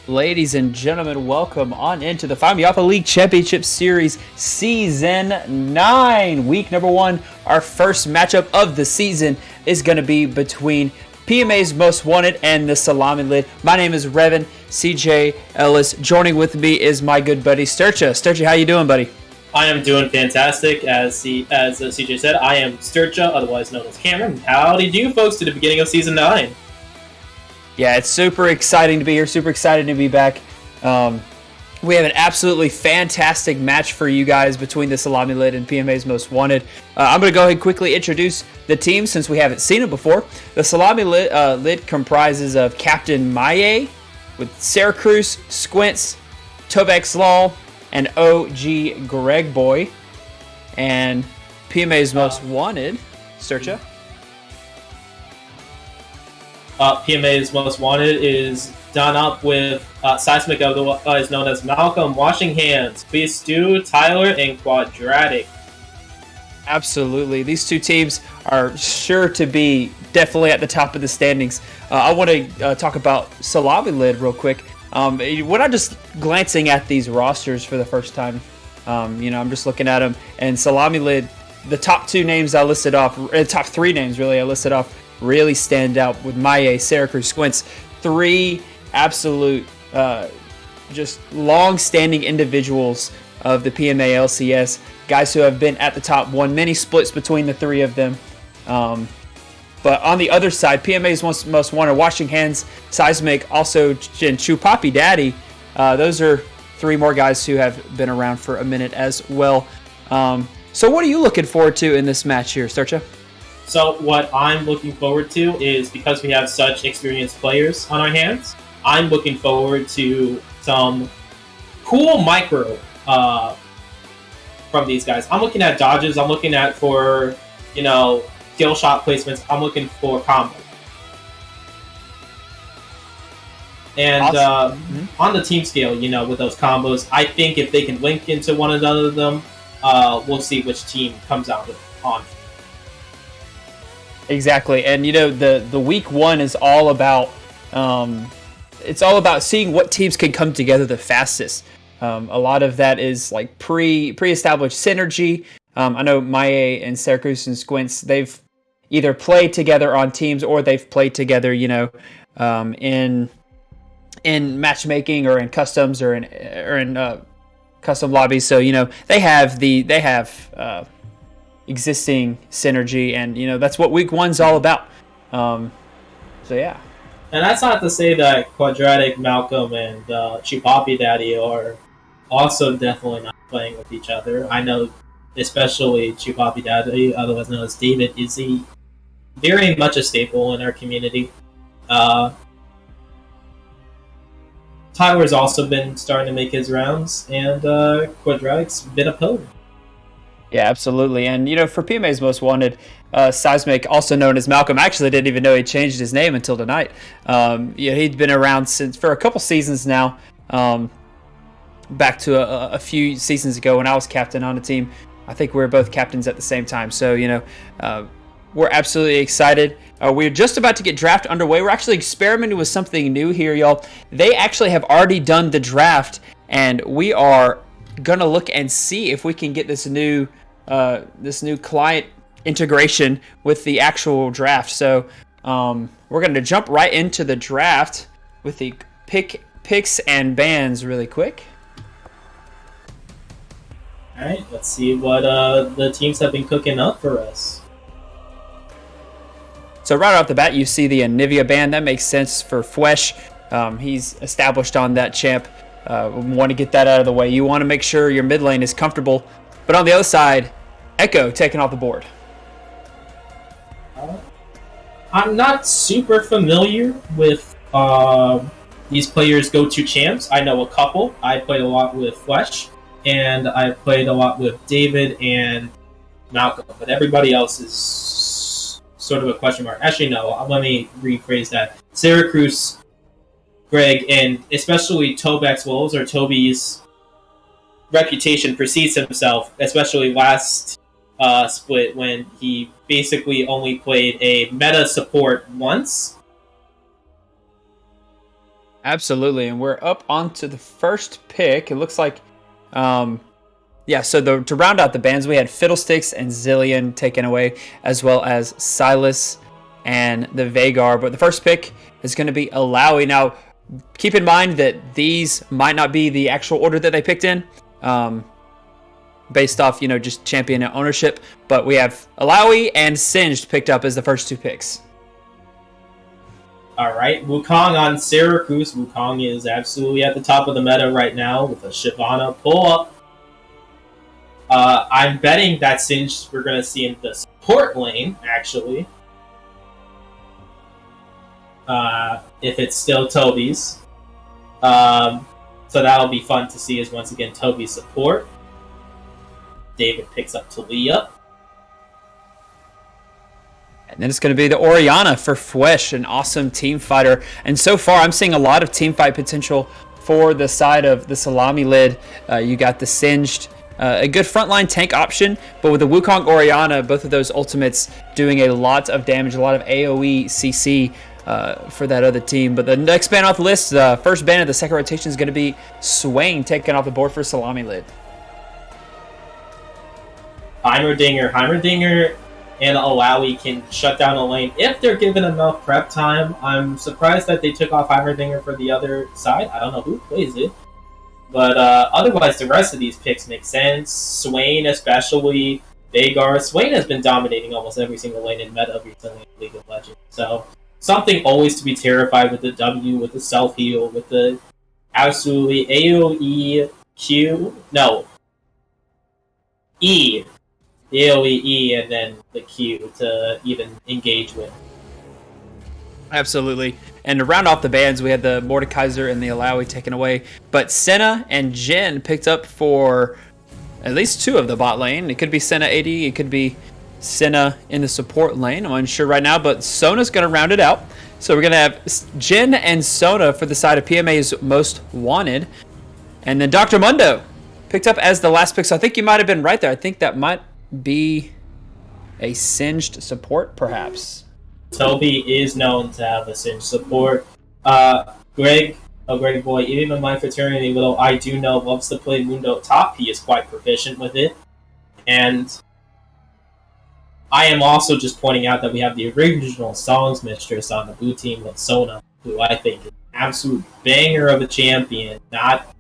Ladies and gentlemen, welcome on into the PMAMW League Championship Series Season 9. Week number 1, our first matchup of the season is going to be between PMA's Most Wanted and the Salami Lid. My name is Revan CJ Ellis. Joining with me is my good buddy Sturcha. Sturcha, how you doing, buddy? I am doing fantastic. As CJ said, I am Sturcha, otherwise known as Cameron. Howdy do, folks, to the beginning of Season 9. Yeah, it's super exciting to be here, super excited to be back. We have an absolutely fantastic match for you guys between the Salami Lid and PMA's Most Wanted. I'm going to go ahead and quickly introduce the team since we haven't seen it before. The Salami Lid comprises of Captain Maye with Syracuse, Squints, Tobex Law, and OG Greg Boy. And PMA's Most Wanted, Sturcha. PMA's Most Wanted is done up with Seismic, otherwise known as Malcolm, Washing Hands, Stu, Tyler, and Quadratic. Absolutely. These two teams are sure to be definitely at the top of the standings. I want to talk about Salami Lid real quick. When I'm just glancing at these rosters for the first time, I'm just looking at them, and Salami Lid, the top two names I listed off, top three names really I listed off, really stand out with Maye, Syracuse, Squints. Three absolute, just long-standing individuals of the PMA LCS. Guys who have been at the top, won many splits between the three of them. But on the other side, PMA's Most Wanted, Washing Hands, Seismic, also and Chupapi Daddy. Those are three more guys who have been around for a minute as well. So what are you looking forward to in this match here, Sturcha? So what I'm looking forward to is, because we have such experienced players on our hands, I'm looking forward to some cool micro from these guys. I'm looking at dodges. I'm looking at for, kill shot placements. I'm looking for combos. And awesome. On the team scale, with those combos, I think if they can link into one another of them, we'll see which team comes out on. Exactly, and the week one is all about it's all about seeing what teams can come together the fastest. A lot of that is like pre-established synergy. I know Maye and Syracuse and Squints, they've either played together on teams or they've played together, in matchmaking or in customs or in custom lobbies. So they have existing synergy, and that's what week one's all about. So yeah. And that's not to say that Quadratic, Malcolm, and Chupapi Daddy are also definitely not playing with each other. I know, especially Chupapi Daddy, otherwise known as David, is very much a staple in our community. Tyler's also been starting to make his rounds, and Quadratic's been a pillar. Yeah, absolutely. And, for PMA's Most Wanted, Seismic, also known as Malcolm, I actually didn't even know he changed his name until tonight. He'd been around for a couple seasons now, back to a few seasons ago when I was captain on the team. I think we were both captains at the same time. So, we're absolutely excited. We're just about to get draft underway. We're actually experimenting with something new here, y'all. They actually have already done the draft, and we are gonna look and see if we can get this new client integration with the actual draft. So we're gonna jump right into the draft with the picks and bans really quick. All right, let's see what the teams have been cooking up for us. So right off the bat, you see the Anivia ban. That makes sense for Fwesh. He's established on that champ. We want to get that out of the way. You want to make sure your mid lane is comfortable. But on the other side, Echo taking off the board. I'm not super familiar with these players' go-to champs. I know a couple. I played a lot with Flesh, and I played a lot with David and Malcolm. But everybody else is sort of a question mark. Actually, no. Let me rephrase that. Syracuse, Greg, and especially Tobex Wolves, or Toby's reputation precedes himself, especially last split when he basically only played a meta support once. Absolutely, and we're up onto the first pick. It looks like, yeah. So to round out the bands, we had Fiddlesticks and Zillion taken away, as well as Silas and the Vagar. But the first pick is going to be Alawi. Now, keep in mind that these might not be the actual order that they picked in, based off just champion and ownership. But we have Alawi and Singed picked up as the first two picks. All right, Wukong on Syracuse. Wukong is absolutely at the top of the meta right now with a Shyvana pull-up. I'm betting that Singed we're going to see in the support lane, actually. If it's still Toby's. So that'll be fun to see is once again Toby's support. David picks up Talia. And then it's going to be the Oriana for Fwesh, an awesome team fighter. And so far, I'm seeing a lot of team fight potential for the side of the Salami Lid. You got the Singed, a good frontline tank option, but with the Wukong Oriana, both of those ultimates doing a lot of damage, a lot of AoE CC for that other team. But the next ban off the list, the first ban of the second rotation is going to be Swain taking off the board for Salami Lid. Heimerdinger and Alawi can shut down a lane if they're given enough prep time. I'm surprised that they took off Heimerdinger for the other side. I don't know who plays it. But otherwise, the rest of these picks make sense. Swain especially, Vagar. Swain has been dominating almost every single lane in meta recently in League of Legends. So something always to be terrified with the W, with the self-heal, with the absolutely AoE Q. No. E. The AoE E and then the Q to even engage with. Absolutely. And to round off the bans, we had the Mordekaiser and the Alawi taken away. But Senna and Jin picked up for at least two of the bot lane. It could be Senna AD, it could be Senna in the support lane. I'm unsure right now, but Sona's going to round it out. So we're going to have Jin and Sona for the side of PMA's most wanted. And then Dr. Mundo picked up as the last pick. So I think you might have been right there. I think that might be a Singed support, perhaps. Toby is known to have a Singed support. Greg boy, even in my fraternity, little I do know, loves to play Mundo top. He is quite proficient with it. And I am also just pointing out that we have the original Songs Mistress on the blue team with Sona, who I think is an absolute banger of a champion, not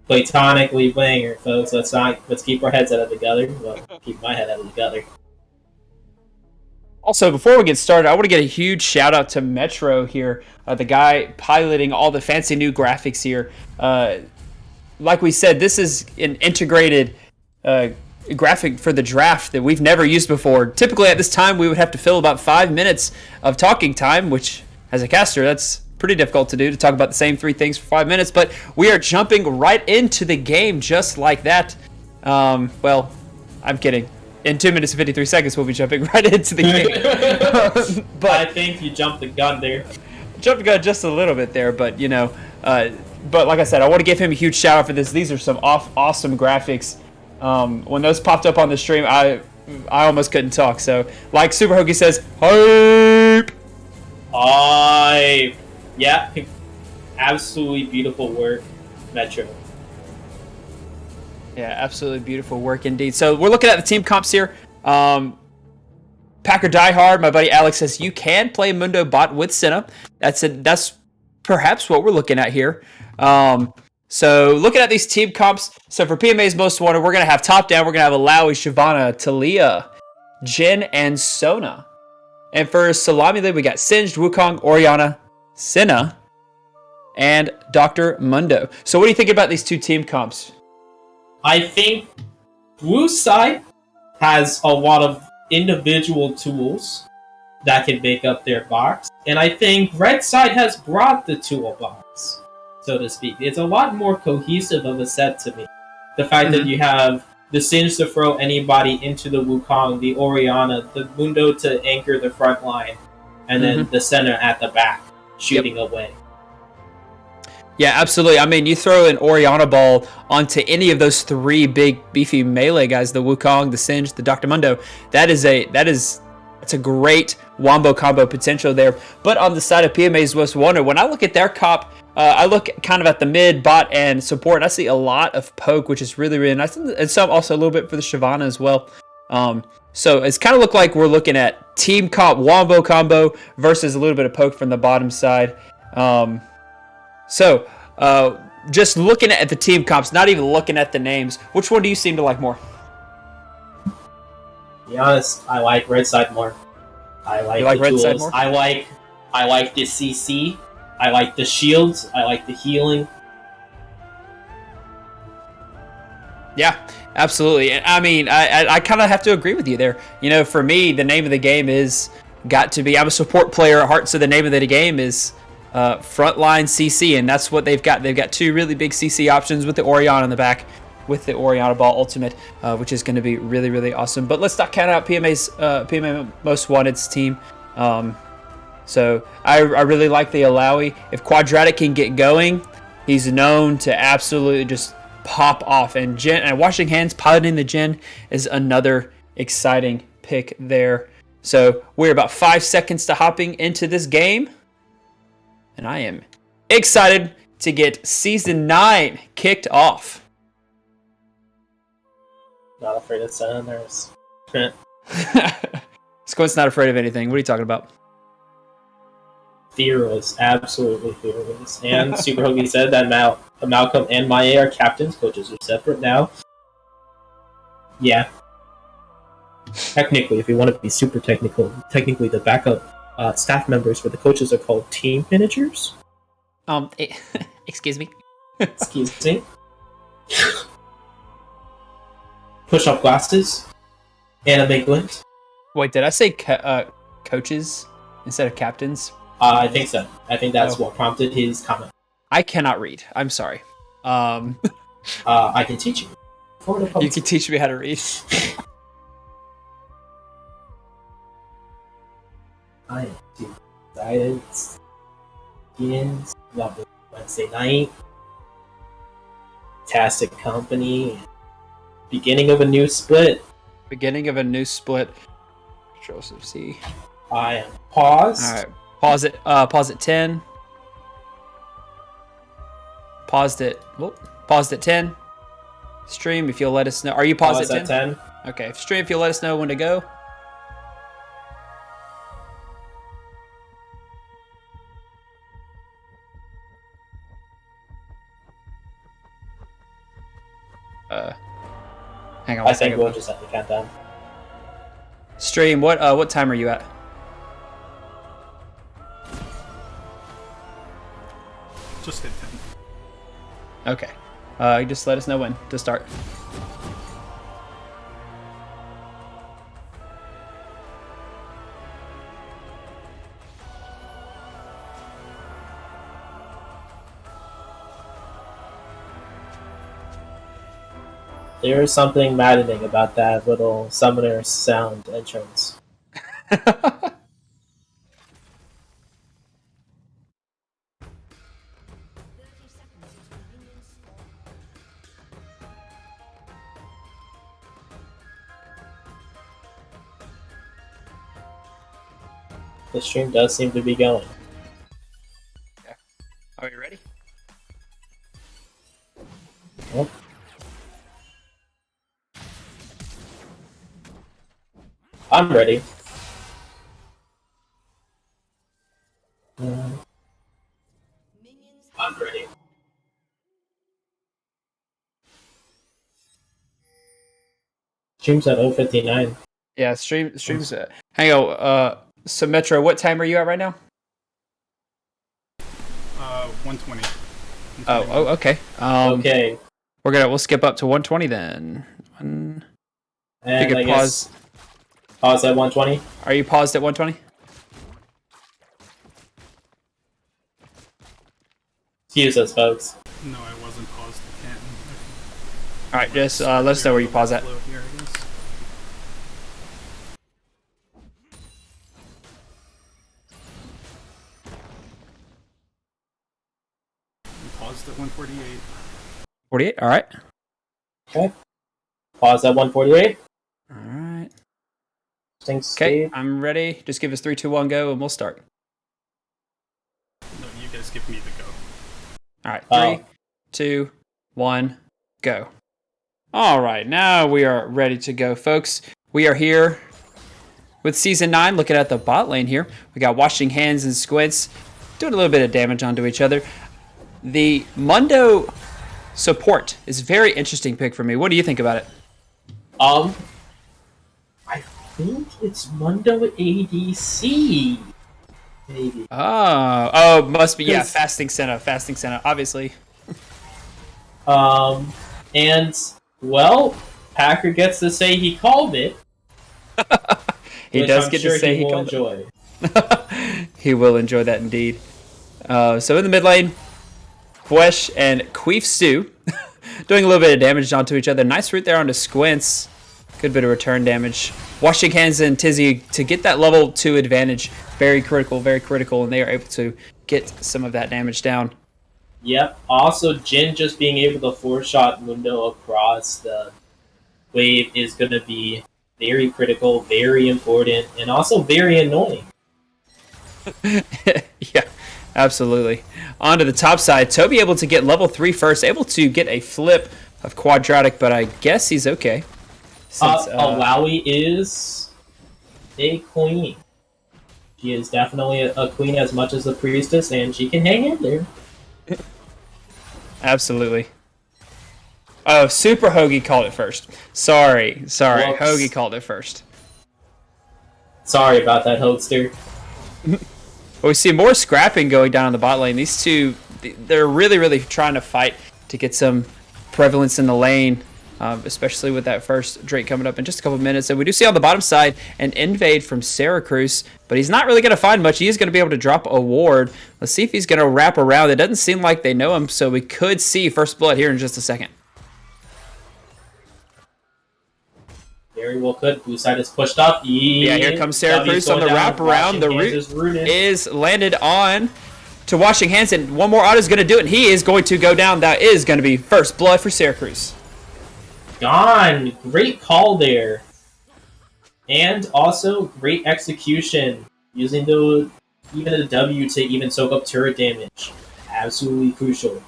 platonically banger, folks. Let's keep our heads out of the gutter. Well, keep my head out of the gutter. Also, before we get started, I want to get a huge shout out to Metro here, the guy piloting all the fancy new graphics here. Like we said, this is an integrated graphic for the draft that we've never used before. Typically at this time, we would have to fill about 5 minutes of talking time, which as a caster, that's pretty difficult to do, to talk about the same three things for 5 minutes, but we are jumping right into the game just like that. Well, I'm kidding. In 2 minutes and 53 seconds, we'll be jumping right into the game. But I think you jumped the gun there. Jumped the gun just a little bit there, but but like I said, I want to give him a huge shout out for this. These are some awesome graphics. When those popped up on the stream, I almost couldn't talk. So, like Super Hoagie says, hype! Hype! Yeah, absolutely beautiful work, Metro. Yeah, absolutely beautiful work indeed. So we're looking at the team comps here. Packer Diehard, my buddy Alex says you can play Mundo bot with Senna. That's perhaps what we're looking at here. So looking at these team comps, so for PMA's most wanted, we're going to have top down, we're going to have Alawi, Shyvana, Talia, Jin, and Sona. And for Salami Lid, we got Singed, Wukong, Oriana, Senna, and Dr. Mundo. So what do you think about these two team comps? I think blue side has a lot of individual tools that can make up their box, and I think red side has brought the toolbox, so to speak. It's a lot more cohesive of a set to me. The fact that you have the Singe to throw anybody into the Wukong, the Oriana, the Mundo to anchor the front line, and then the center at the back shooting away. Yeah, absolutely. I mean, you throw an Oriana ball onto any of those three big, beefy melee guys, the Wukong, the Singe, the Dr. Mundo, it's a great wombo combo potential there. But on the side of PMA's Most Wanted, when I look at their comp, I look kind of at the mid, bot, and support, and I see a lot of poke, which is really, really nice. And some also a little bit for the Shyvana as well. So it's kind of look like we're looking at team comp wombo combo versus a little bit of poke from the bottom side. Just looking at the team comps, not even looking at the names, which one do you seem to like more? To be honest, I like red side more. I like the tools. I like the CC. I like the shields. I like the healing. Yeah, absolutely. I mean, I kind of have to agree with you there. You know, for me, the name of the game is got to be. I'm a support player at heart, so the name of the game is Frontline CC, and that's what they've got. They've got two really big CC options with the Orion on the back, with the Oriana Ball Ultimate, which is going to be really, really awesome. But let's not count out PMA Most Wanted's team. So I really like the Alawi. If Quadratic can get going, he's known to absolutely just pop off. And Washing Hands piloting the Jhin is another exciting pick there. So we're about 5 seconds to hopping into this game. And I am excited to get Season 9 kicked off. Not afraid of Senators. Squint's not afraid of anything. What are you talking about? Fearless. Absolutely fearless. And Super Hoagie said that Malcolm and Maya are captains. Coaches are separate now. Yeah. Technically, if you want to be super technically the backup staff members for the coaches are called team managers. Excuse me. Excuse me. Push-up glasses. Anime glint. Wait, did I say coaches instead of captains? I think so. I think that's what prompted his comment. I cannot read. I'm sorry. I can teach you. You can teach me how to read. I am too excited. Begins Wednesday night. Fantastic company. Beginning of a new split. Beginning of a new split. Joseph C. I am paused. All right. Pause it. Pause at 10. Paused at 10. Stream, if you'll let us know. Are you paused at 10? Okay. Stream, if you'll let us know when to go. Hang on. I think we'll just have to count down. Stream, what time are you at? Just hit 10. Okay. Just let us know when to start. There is something maddening about that little summoner sound entrance. The stream does seem to be going. Yeah. Are you ready? Yep. I'm ready. I'm ready. Stream's at 0:59. Yeah, streams. Hang on. So Metro, what time are you at right now? 120. Oh, okay. Okay. We'll skip up to 120 then. And you could pause. Pause at 120. Are you paused at 120? Excuse us, folks. No, I wasn't paused. I can't. All right, just let us know where you pause at. Here, I guess. Paused at 148. 48. All right. Okay. Pause at 148. All right. Okay, I'm ready. Just give us 3, 2, 1, go, and we'll start. No, you guys give me the go. All right, 3, 2, 1, go. All right, now we are ready to go, folks. We are here with Season 9, looking at the bot lane here. We got Washing Hands and Squints doing a little bit of damage onto each other. The Mundo support is a very interesting pick for me. What do you think about it? I think it's Mundo ADC. Maybe. Oh, must be, yeah, Fasting Senna, obviously. And, well, Packer gets to say he called it. He does get to say he called it. He will enjoy that indeed. So in the mid lane, Fwesh and Queef Stew doing a little bit of damage onto each other. Nice root there onto Squints. Good bit of return damage. Washing Hands and Tizzy to get that level 2 advantage. Very critical, and they are able to get some of that damage down. Yep. Also, Jin just being able to 4-shot Mundo across the wave is going to be very critical, very important, and also very annoying. Yeah, absolutely. On to the top side, Toby able to get level 3 first, able to get a flip of Quadratic, but I guess he's okay. Since, Alawi is a queen. She is definitely a queen as much as a priestess, and she can hang in there. Absolutely. Oh, Super Hoagie called it first. Sorry. Whoops. Hoagie called it first. Sorry about that, Hoagster. Well, we see more scrapping going down on the bot lane. These two, they're really trying to fight to get some prevalence in the lane, especially with that first Drake coming up in just a couple minutes. And we do see on the bottom side an invade from Syracuse, but he's not really going to find much. He is going to be able to drop a ward. Let's see if he's going to wrap around. It doesn't seem like they know him, so we could see first blood here in just a second. Very well could. Blue side is pushed up. Yeah, here comes Syracuse on the wraparound. The root is landed on to Washing Hands, and one more auto is going to do it, and he is going to go down. That is going to be first blood for Syracuse. Gone. Great call there. And also great execution. Using even a W to even soak up turret damage. Absolutely crucial.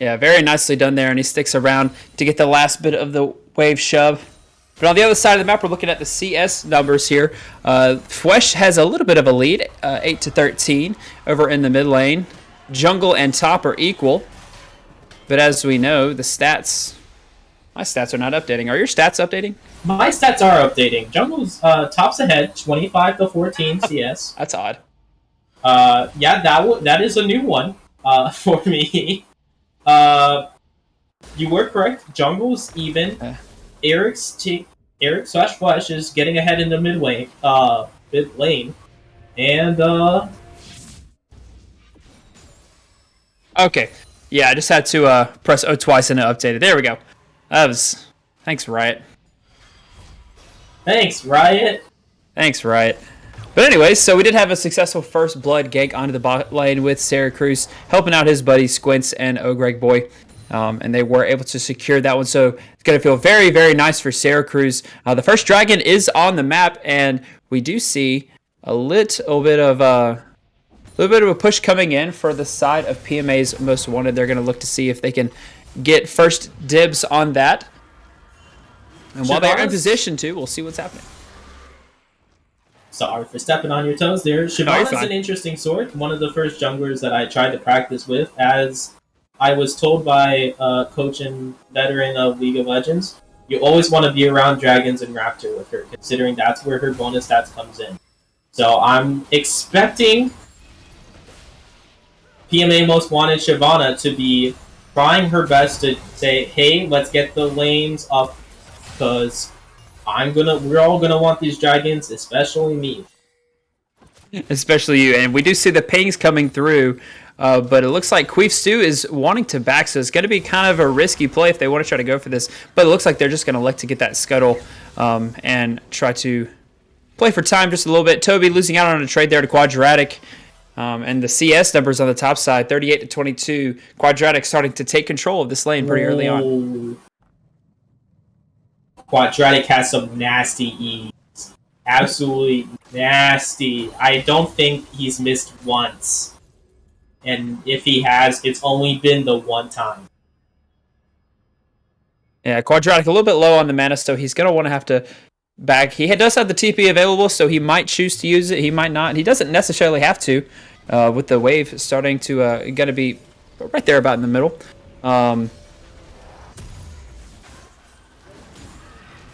Yeah, very nicely done there, and he sticks around to get the last bit of the wave shove. But on the other side of the map, we're looking at the CS numbers here. Fwesh has a little bit of a lead, 8-13 over in the mid lane. Jungle and top are equal. But as we know, the stats... My stats are not updating. Are your stats updating? My stats are updating. Jungle's tops ahead, 25-14 CS. That's odd. Yeah, that is a new one for me. You were correct. Jungle's even. Eric/Flesh is getting ahead in the mid lane. And okay. Yeah, I just had to press O twice and it updated. There we go. Thanks, Riot. Thanks, Riot. But anyways, so we did have a successful first blood gank onto the bot lane with Syracuse, helping out his buddies Squints and Greg Boy. And they were able to secure that one. So it's going to feel very nice for Syracuse. The first dragon is on the map, and we do see a little bit of a push coming in for the side of PMA's Most Wanted. They're going to look to see if they can get first dibs on that. And while they're in position to, we'll see what's happening. Sorry for stepping on your toes there. Shyvana's an interesting sort. One of the first junglers that I tried to practice with, as I was told by a coach and veteran of League of Legends, you always want to be around Dragons and Raptor with her, considering that's where her bonus stats comes in. So I'm expecting PMA Most Wanted Shyvana to be trying her best to say, hey, let's get the lanes up, because we're all gonna want these dragons, especially me. Especially you, and we do see the pings coming through, but it looks like Queef Stew is wanting to back, so it's going to be kind of a risky play if they want to try to go for this, but it looks like they're just going to look to get that scuttle and try to play for time just a little bit. Toby losing out on a trade there to Quadratic. And the CS numbers on the top side, 38-22. Quadratic starting to take control of this lane pretty early on. Quadratic has some nasty E. absolutely nasty. I don't think he's missed once. And if he has, it's only been the one time. Yeah, Quadratic a little bit low on the mana, so he's going to want to have to back. He does have the TP available, so he might choose to use it. He might not. He doesn't necessarily have to with the wave starting to going to be right there about in the middle.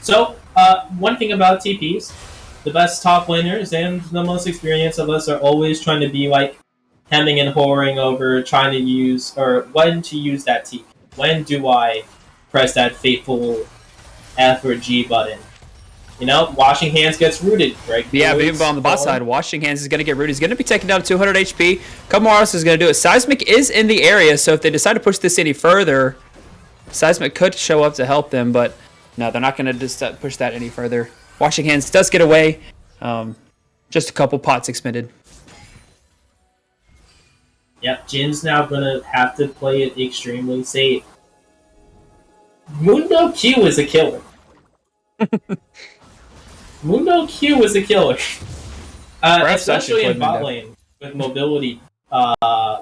So, one thing about TPs, the best top laners and the most experienced of us are always trying to be like hemming and hawing over trying to use, or when to use that TP. When do I press that fateful F or G button? You know, Washing Hands gets rooted, right? Yeah, but even on the bot side, Washing Hands is going to get rooted. He's going to be taken down to 200 HP. Kamaros is going to do it. Seismic is in the area, so if they decide to push this any further, Seismic could show up to help them, but no, they're not going to just push that any further. Washing Hands does get away. Just a couple pots expended. Yep, Jin's now going to have to play it extremely safe. Mundo Q is a killer. Mundo Q is a killer. Especially in bot lane, with mobility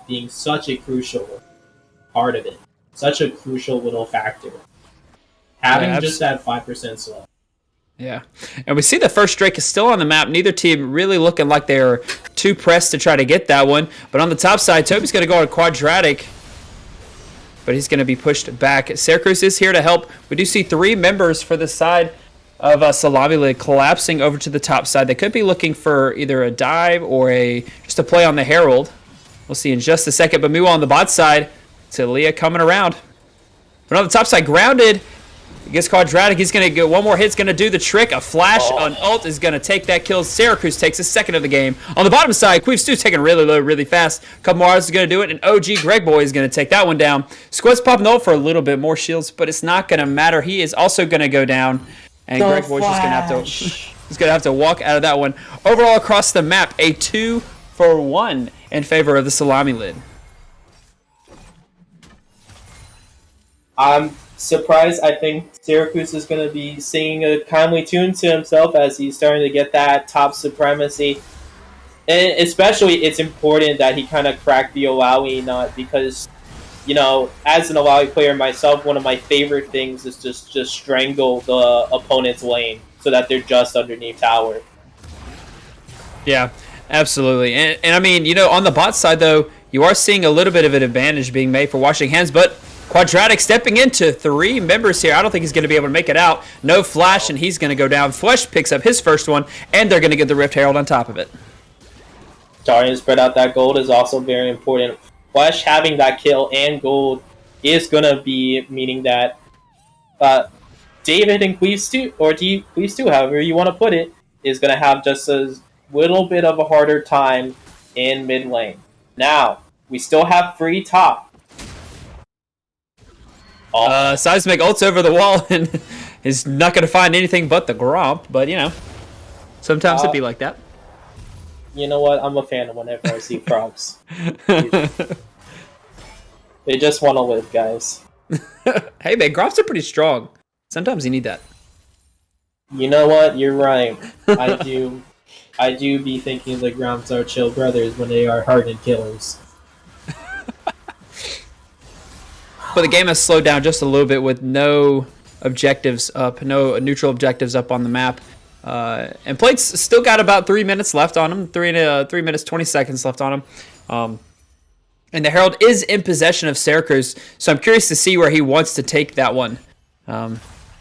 being such a crucial part of it. Such a crucial little factor. Having just that 5% slow. Yeah. And we see the first Drake is still on the map. Neither team really looking like they're too pressed to try to get that one. But on the top side, Toby's going to go on Quadratic. But he's going to be pushed back. Syracuse is here to help. We do see 3 members for the side of Salami Lid collapsing over to the top side. They could be looking for either a dive or just a play on the Herald. We'll see in just a second. But meanwhile on the bot side, Talia coming around. But on the top side, grounded. He gets Quadratic. He's going to get one more hit's going to do the trick. A flash on ult is going to take that kill. Syracuse takes his second of the game. On the bottom side, Queef Stew's taking really low, really fast. Kamara is going to do it, and OG Greg Boy is going to take that one down. Squid's popping the ult for a little bit more shields, but it's not going to matter. He is also going to go down, and Greg Boy's just going to have to he's going to have to walk out of that one. Overall, across the map, a 2-for-1 in favor of the Salami Lid. I'm surprised. I think Syracuse is going to be singing a kindly tune to himself as he's starting to get that top supremacy. And especially, it's important that he kind of cracked the Olawi nut because, you know, as an Olawi player myself, one of my favorite things is just strangle the opponent's lane so that they're just underneath tower. Yeah, absolutely. And I mean, you know, on the bot side, though, you are seeing a little bit of an advantage being made for Washing Hands, but Quadratic stepping into 3 members here. I don't think he's going to be able to make it out. No flash, and he's going to go down. Flesh picks up his first one, and they're going to get the Rift Herald on top of it. Starting to spread out that gold is also very important. Flesh having that kill and gold is going to be meaning that David and Queef Stew, or Queef Stew, however you want to put it, is going to have just a little bit of a harder time in mid lane. Now, we still have free top. Seismic ults over the wall and is not going to find anything but the Gromp, but you know, sometimes it'd be like that. You know what? I'm a fan of whenever I see props. They just want to live, guys. Hey man, Gromps are pretty strong. Sometimes you need that. You know what? You're right. I do be thinking the Gromps are chill brothers when they are hardened killers. But the game has slowed down just a little bit with no objectives up, no neutral objectives up on the map. And Plate's still got about 3 minutes left on him, 3 minutes, 20 seconds left on him. And the Herald is in possession of Syracuse, so I'm curious to see where he wants to take that one.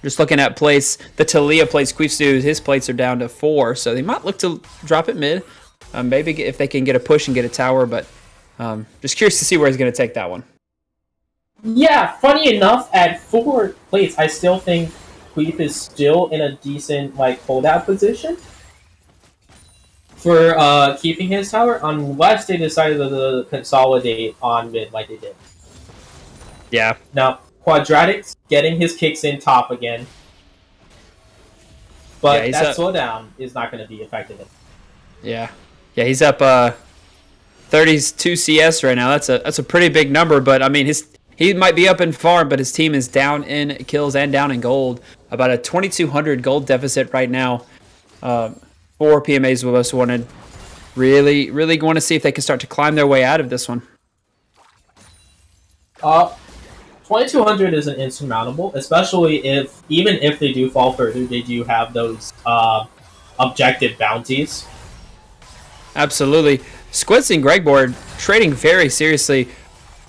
Just looking at plates, the Talia plates, Queef Stew, his plates are down to 4, so they might look to drop it mid. Maybe if they can get a push and get a tower, but just curious to see where he's going to take that one. Yeah, funny enough, at 4 plates, I still think Queef is still in a decent holdout position for keeping his tower, unless they decided to consolidate on mid like they did. Yeah. Now, Quadratic's getting his kicks in top again, but that slowdown is not going to be effective. Yeah. Yeah, he's up 32 CS right now. That's a pretty big number, but I mean he might be up in farm, but his team is down in kills and down in gold. About a 2,200 gold deficit right now. for PMA's Most Wanted. Really, really want to see if they can start to climb their way out of this one. 2200 isn't insurmountable, especially even if they do fall further, they do have those objective bounties. Absolutely. Squints and Gregboard trading very seriously,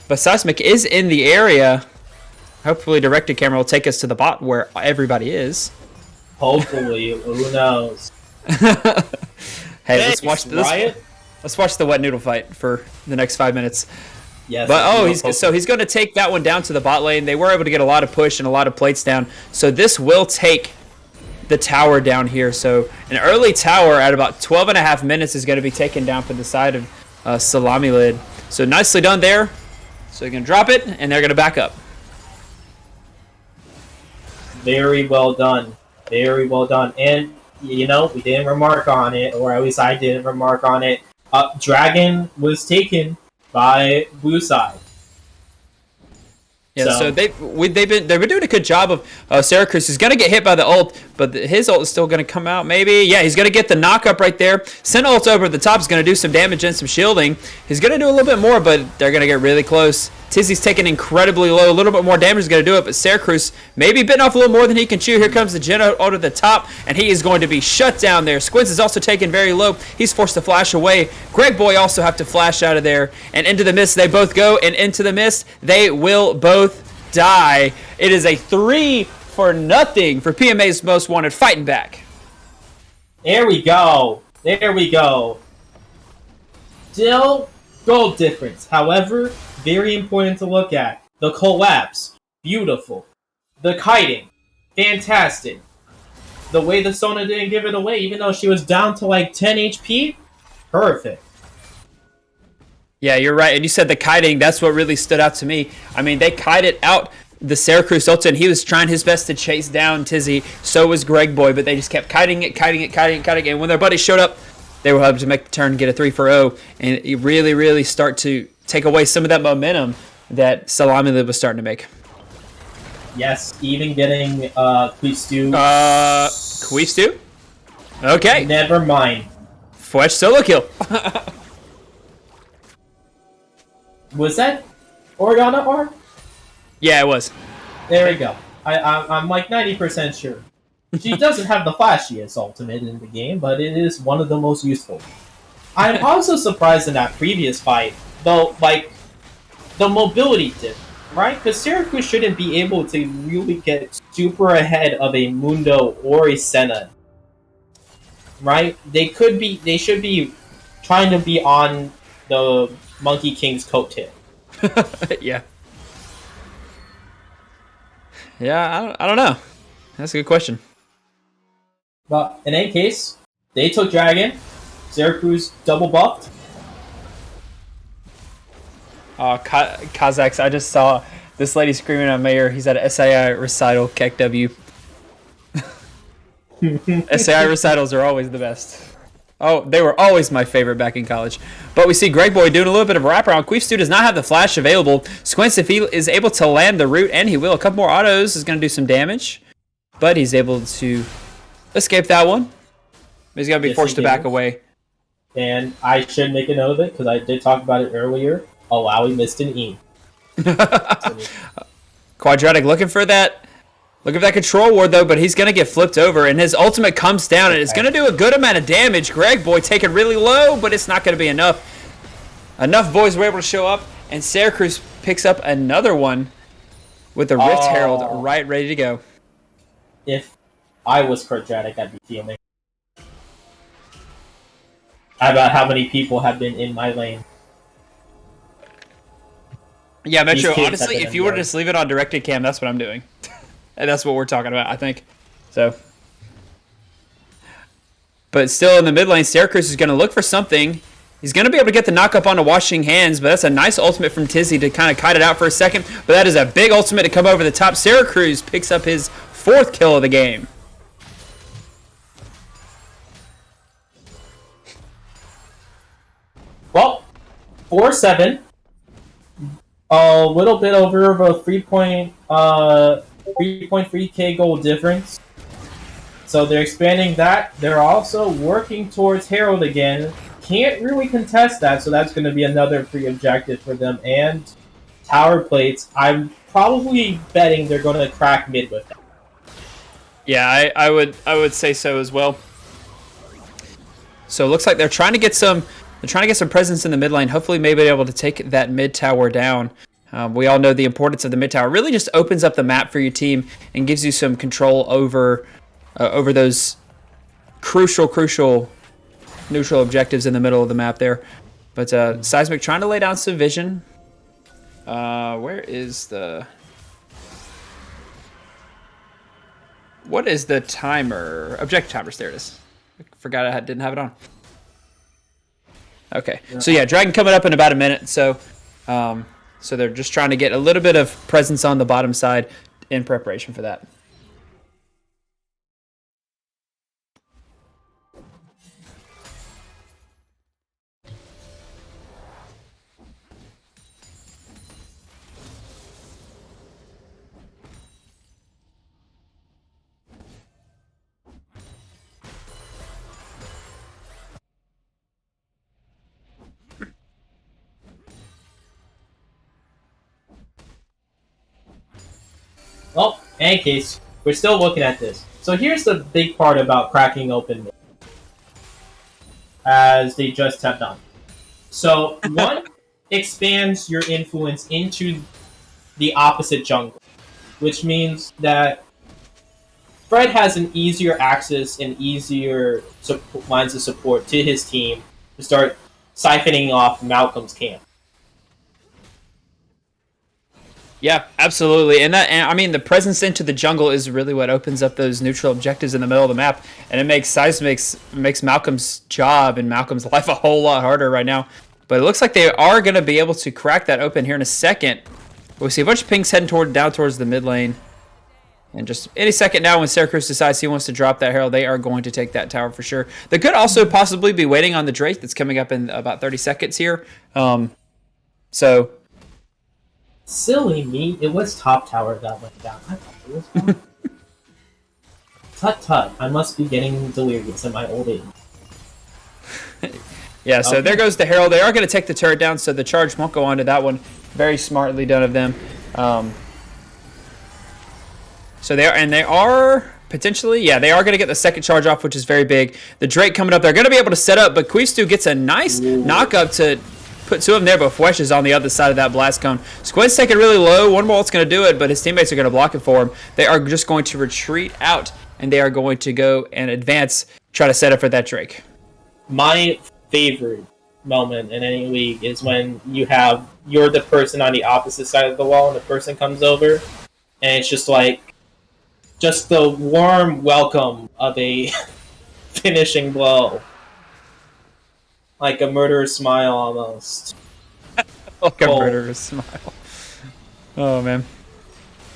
but Seismic is in the area. Hopefully, directed camera will take us to the bot where everybody is. Hopefully, who knows? Hey, let's watch this. Let's watch the wet noodle fight for the next 5 minutes. Yes. But he's going to take that one down to the bot lane. They were able to get a lot of push and a lot of plates down. So this will take the tower down here. So an early tower at about 12.5 minutes is going to be taken down for the side of Salami Lid. So nicely done there. So they're going to drop it and they're going to back up. Very well done. Very well done. And we didn't remark on it, or at least I didn't remark on it. Dragon was taken by blue side. Yeah, so they've been doing a good job of Syracuse is going to get hit by the ult, but his ult is still going to come out maybe. Yeah, he's going to get the knock up right there. Send ult over the top is going to do some damage and some shielding. He's going to do a little bit more, but they're going to get really close. Tizzy's taking incredibly low. A little bit more damage is going to do it, but Syracuse maybe bitten off a little more than he can chew. Here comes the Gen ult at the top, and he is going to be shut down there. Squints is also taken very low. He's forced to flash away. Greg Boy also have to flash out of there, and into the mist they both go, and into the mist they will both die. It is a 3-0 for PMA's Most Wanted fighting back. There we go. There we go. Still goal difference. However, very important to look at. The collapse. Beautiful. The kiting. Fantastic. The way the Sona didn't give it away, even though she was down to like 10 HP. Perfect. Yeah, you're right. And you said the kiting, that's what really stood out to me. I mean, they kited out the Syracuse ult, and he was trying his best to chase down Tizzy. So was Greg Boy, but they just kept kiting it. And when their buddies showed up, they were able to make the turn, get a 3-0, and really, really start to take away some of that momentum that Salami Lid was starting to make. Yes, even getting Queef Stew. Queef Stew? Okay. Never mind. Fletch solo kill. Was that Oriana R? Yeah, it was. There we go. I'm like 90% sure. She doesn't have the flashiest ultimate in the game, but it is one of the most useful. I'm also surprised in that previous fight, though, like, the mobility dip, right? Because Syracuse shouldn't be able to really get super ahead of a Mundo or a Senna, right? They should be trying to be on the Monkey King's coattail. Yeah. Yeah, I don't know. That's a good question. But in any case, they took Dragon. Syracuse double buffed. Kazakhs, I just saw this lady screaming at Mayor. He's at an SAI recital, KEKW. SAI recitals are always the best. Oh, they were always my favorite back in college. But we see Greg Boy doing a little bit of a wraparound. Queef Stew does not have the flash available. Squints, if he is able to land the root, and he will, a couple more autos is going to do some damage. But he's able to escape that one. He's going to be forced to back away. And I should make a note of it, because I did talk about it earlier. Alawi missed an E. Quadratic looking for that. Looking for that control ward, though, but he's going to get flipped over, and his ultimate comes down, and it's going to do a good amount of damage. Greg Boy taking really low, but it's not going to be enough. Enough boys were able to show up, and Syracuse picks up another one with the Rift Herald right ready to go. If I was Quadratic, I'd be fuming about how many people have been in my lane. Yeah, Metro, honestly, if you were to just leave it on directed cam, that's what I'm doing. And that's what we're talking about, I think. So, but still in the mid lane, Syracuse is going to look for something. He's going to be able to get the knock up onto Washing Hands, but that's a nice ultimate from Tizzy to kind of kite it out for a second. But that is a big ultimate to come over the top. Syracuse picks up his 4th kill of the game. Well, 4-7. A little bit over of a 3.3K goal difference. So they're expanding that. They're also working towards Herald again. Can't really contest that, so that's going to be another free objective for them. And tower plates, I'm probably betting they're going to crack mid with that. Yeah, I would say so as well. So it looks like they're trying to get some presence in the mid lane. Hopefully, maybe able to take that mid tower down. We all know the importance of the mid tower. It really just opens up the map for your team and gives you some control over those crucial neutral objectives in the middle of the map there. But Seismic trying to lay down some vision. Where is the... What is the timer? Objective timers, there it is. I forgot I didn't have it on. Okay, so yeah, Dragon coming up in about a minute, so they're just trying to get a little bit of presence on the bottom side in preparation for that. Well, in any case, we're still looking at this. So here's the big part about cracking open mid, as they just have done. So one expands your influence into the opposite jungle, which means that Fred has an easier access and easier lines of support to his team to start siphoning off Malcolm's camp. Yeah, absolutely. And I mean, the presence into the jungle is really what opens up those neutral objectives in the middle of the map, and it makes Malcolm's job and Malcolm's life a whole lot harder right now. But it looks like they are going to be able to crack that open here in a second. We'll see a bunch of pings heading down towards the mid lane. And just any second now, when Syracuse decides he wants to drop that Herald, they are going to take that tower for sure. They could also possibly be waiting on the Drake that's coming up in about 30 seconds here. So... Silly me, it was top tower that went down. I thought it was one. Tut tut, I must be getting delirious in my old age. Yeah, so there goes the Herald. They are going to take the turret down, so the charge won't go onto that one. Very smartly done of them. So they are potentially, yeah, they are going to get the second charge off, which is very big. The Drake coming up, they're going to be able to set up, but Quistu gets a nice knock up to put two of them there, but Fwesh is on the other side of that blast cone. Squid's taking really low. One bolt's going to do it, but his teammates are going to block it for him. They are just going to retreat out, and they are going to go and advance, try to set up for that Drake. My favorite moment in any league is when you're the person on the opposite side of the wall, and the person comes over, and it's just the warm welcome of a finishing blow. Like a murderous smile, almost. Like a murderous smile. Oh, man.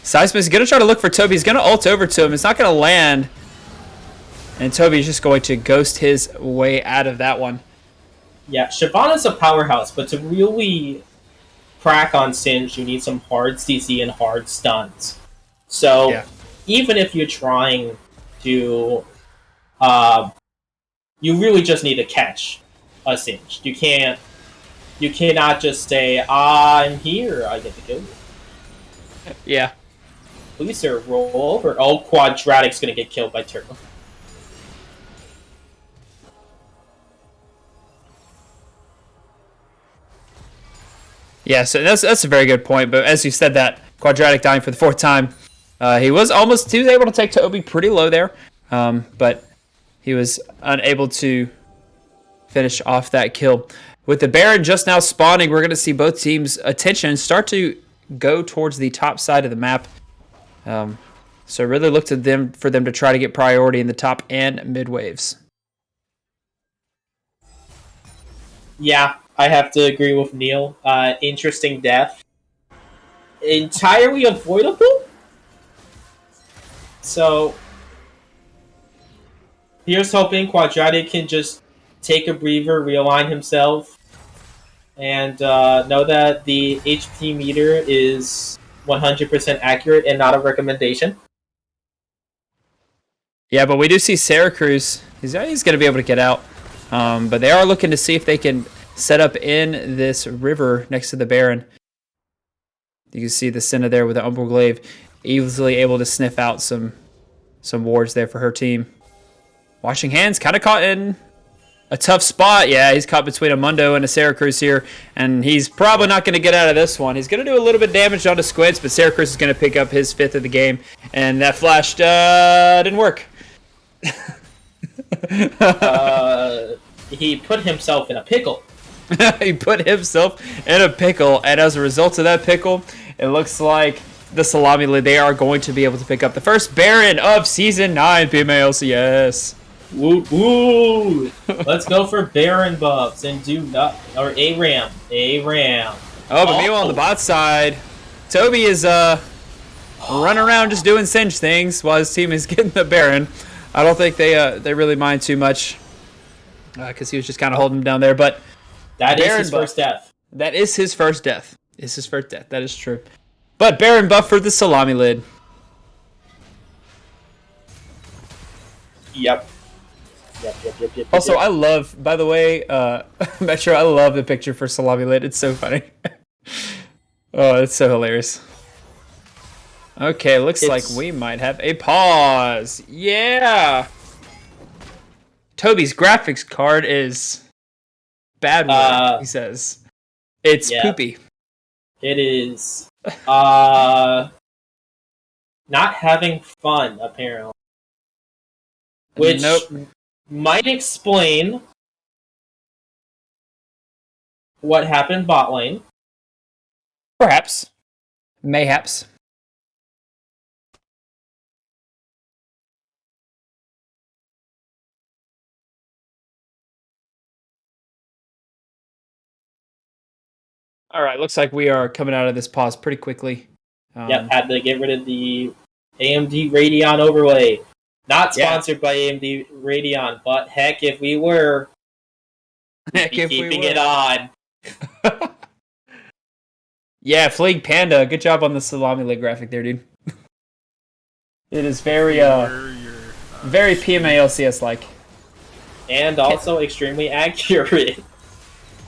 Seismic's going to try to look for Toby. He's going to ult over to him. It's not going to land. And Toby's just going to ghost his way out of that one. Yeah, Shyvana's a powerhouse, but to really crack on Singe, you need some hard CC and hard stuns. So, yeah. Even if you're trying to... you really just need to catch a Singe. You cannot just say, I'm here, I get to kill you. Yeah. Please, sir, roll over. Oh, Quadratic's gonna get killed by Turbo. Yeah, so that's a very good point, but as you said that, Quadratic dying for the fourth time, he was able to take Toby pretty low there, but he was unable to finish off that kill. With the Baron just now spawning, we're going to see both teams' attention start to go towards the top side of the map. So really look to them for them to try to get priority in the top and mid waves. Yeah, I have to agree with Neil. Interesting death. Entirely avoidable? So, here's hoping Quadratic can just take a breather, realign himself, and know that the HP meter is 100% accurate and not a recommendation. Yeah, but we do see Syracuse. He's going to be able to get out. But they are looking to see if they can set up in this river next to the Baron. You can see the Senna there with the Umbral easily able to sniff out some wards there for her team. Washing Hands kind of caught in a tough spot. Yeah, he's caught between a Mundo and a Syracuse here, and he's probably not going to get out of this one. He's going to do a little bit of damage onto Squids, but Syracuse is going to pick up his 5th of the game, and that flash didn't work. He put himself in a pickle. He put himself in a pickle, and as a result of that pickle, it looks like the Salami Lid, they are going to be able to pick up the first Baron of Season 9 PMALCS. Woo woo! Let's go for Baron buffs and do nothing. Or ARAM. ARAM. Oh, but meanwhile on the bot side, Toby is running around just doing Singe things while his team is getting the Baron. I don't think they really mind too much because he was just kind of holding him down there. But that is his first death. That is his first death. It's his first death. That is true. But Baron buff for the Salami Lid. Yep. Also, I love, by the way, Metro, I love the picture for Salami Lid. It's so funny. Oh, it's so hilarious. Okay, looks like we might have a pause. Yeah! Toby's graphics card is bad, he says. It's poopy. It is. Not having fun, apparently. Which might explain what happened bot lane. Perhaps. Mayhaps. All right, looks like we are coming out of this pause pretty quickly. Yep, had to get rid of the AMD Radeon overlay. Not sponsored by AMD Radeon, but heck, if we were, keeping it on. Yeah, Fleeg Panda, good job on the Salami Lid graphic there, dude. It is very, very PMALCS like, and also extremely accurate.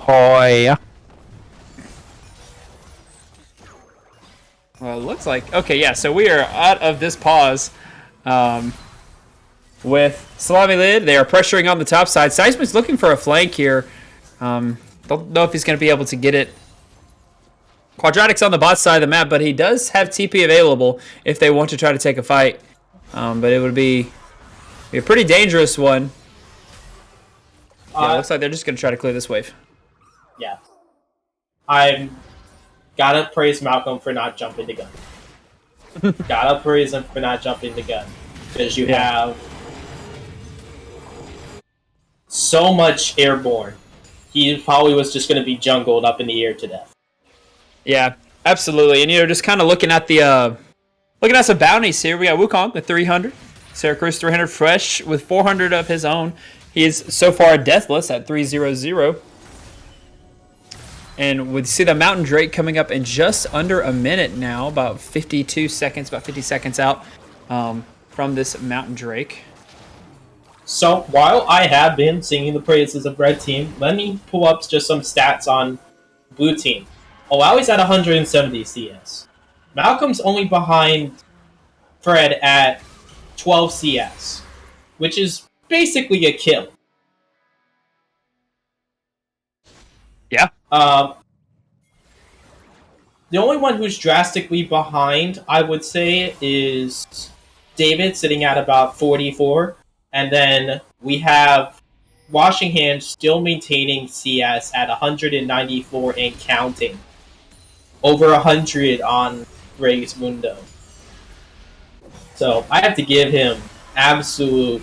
Oh yeah. Well, it looks like okay, yeah. So we are out of this pause. With Salami Lid, they are pressuring on the top side. Seismic's looking for a flank here. Don't know if he's going to be able to get it. Quadratic's on the bot side of the map, but he does have TP available if they want to try to take a fight. But it would be a pretty dangerous one. Yeah, it looks like they're just going to try to clear this wave. Yeah. I'm gotta praise Malcolm for not jumping the gun. Gotta praise him for not jumping the gun. Because you have so much airborne. He probably was just going to be jungled up in the air to death. Yeah, absolutely. And just kind of looking at some bounties here. We got Wukong with 300, Syracuse 300 fresh with 400 of his own. He is so far deathless at 300. And we see the Mountain Drake coming up in just under a minute now, about 52 seconds, about 50 seconds out from this Mountain Drake. So, while I have been singing the praises of Red Team, let me pull up just some stats on Blue Team. Owawi's at 170 CS. Malcolm's only behind Fred at 12 CS, which is basically a kill. Yeah. The only one who's drastically behind, I would say, is David, sitting at about 44. And then we have Washing Hands still maintaining CS at 194 and counting. Over 100 on Ray's Mundo. So I have to give him absolute,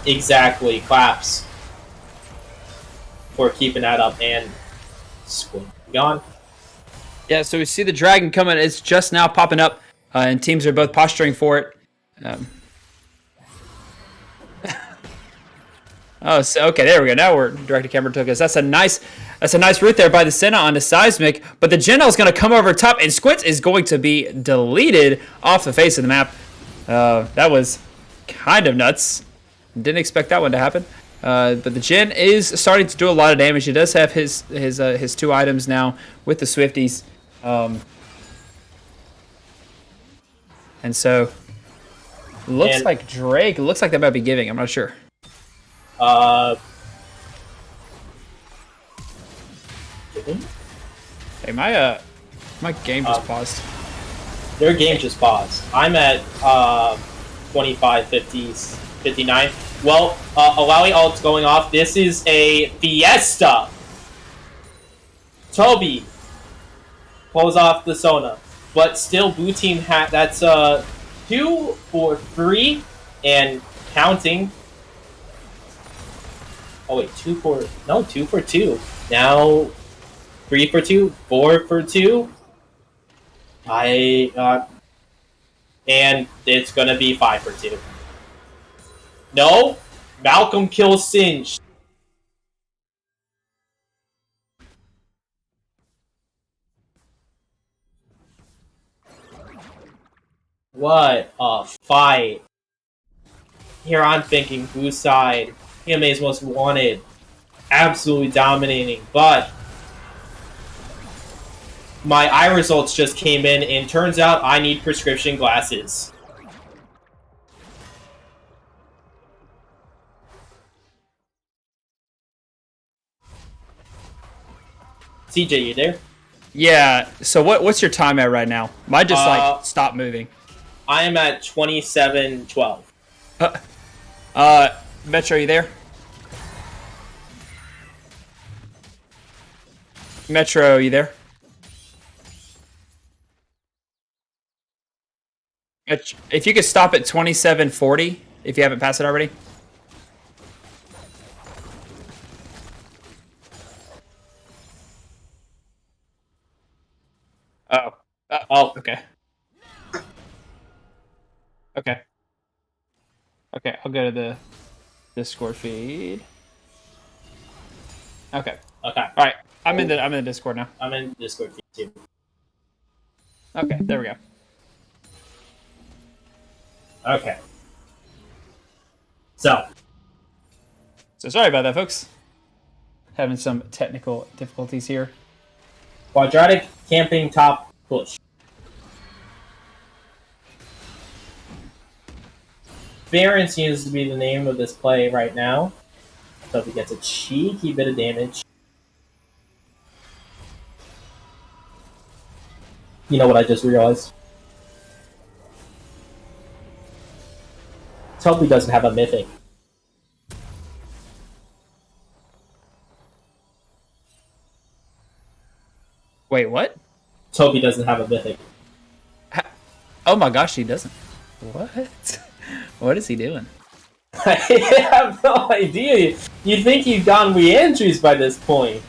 exactly, claps for keeping that up, and Squid gone. Yeah, so we see the dragon coming. It's just now popping up, and teams are both posturing for it. Oh, so, okay, there we go. Now we're direct to camera took us. That's a nice route there by the Senna onto Seismic, but the General is going to come over top, and Squints is going to be deleted off the face of the map. That was kind of nuts. Didn't expect that one to happen. But the Jhin is starting to do a lot of damage. He does have his 2 items now with the Swifties. And so, looks like Drake. Looks like they might be giving. I'm not sure. Giving? Hey, my game just paused. Their game just paused. I'm at 25, 50s, 59. Well, allowing ults going off. This is a fiesta. Toby pulls off the Sona, but still blue team that's 2 for 3 and counting. Oh wait, 2 for 2. Now 3 for 2, 4 for 2. And it's gonna be 5 for 2. No, Malcolm kills Singe. What a fight. Here I'm thinking blue side, PMA's most wanted, absolutely dominating, but my eye results just came in, and turns out I need prescription glasses. CJ, you there? Yeah. So what's your time at right now? Mine just like stopped moving. I am at 27:12. Metro, you there? Metro, you there? If you could stop at 27:40, if you haven't passed it already. Oh, okay. Okay. Okay, I'll go to the Discord feed. Okay. Okay. All right. I'm in the Discord now. I'm in Discord feed too. Okay, there we go. Okay. So sorry about that, folks. Having some technical difficulties here. quadratic camping top push. Baron seems to be the name of this play right now. So if he gets a cheeky bit of damage. You know what I just realized? Toby doesn't have a mythic. Wait, what? Toby doesn't have a mythic. Oh my gosh, he doesn't. What? What is he doing? I have no idea. You'd think he'd gone re-entries by this point.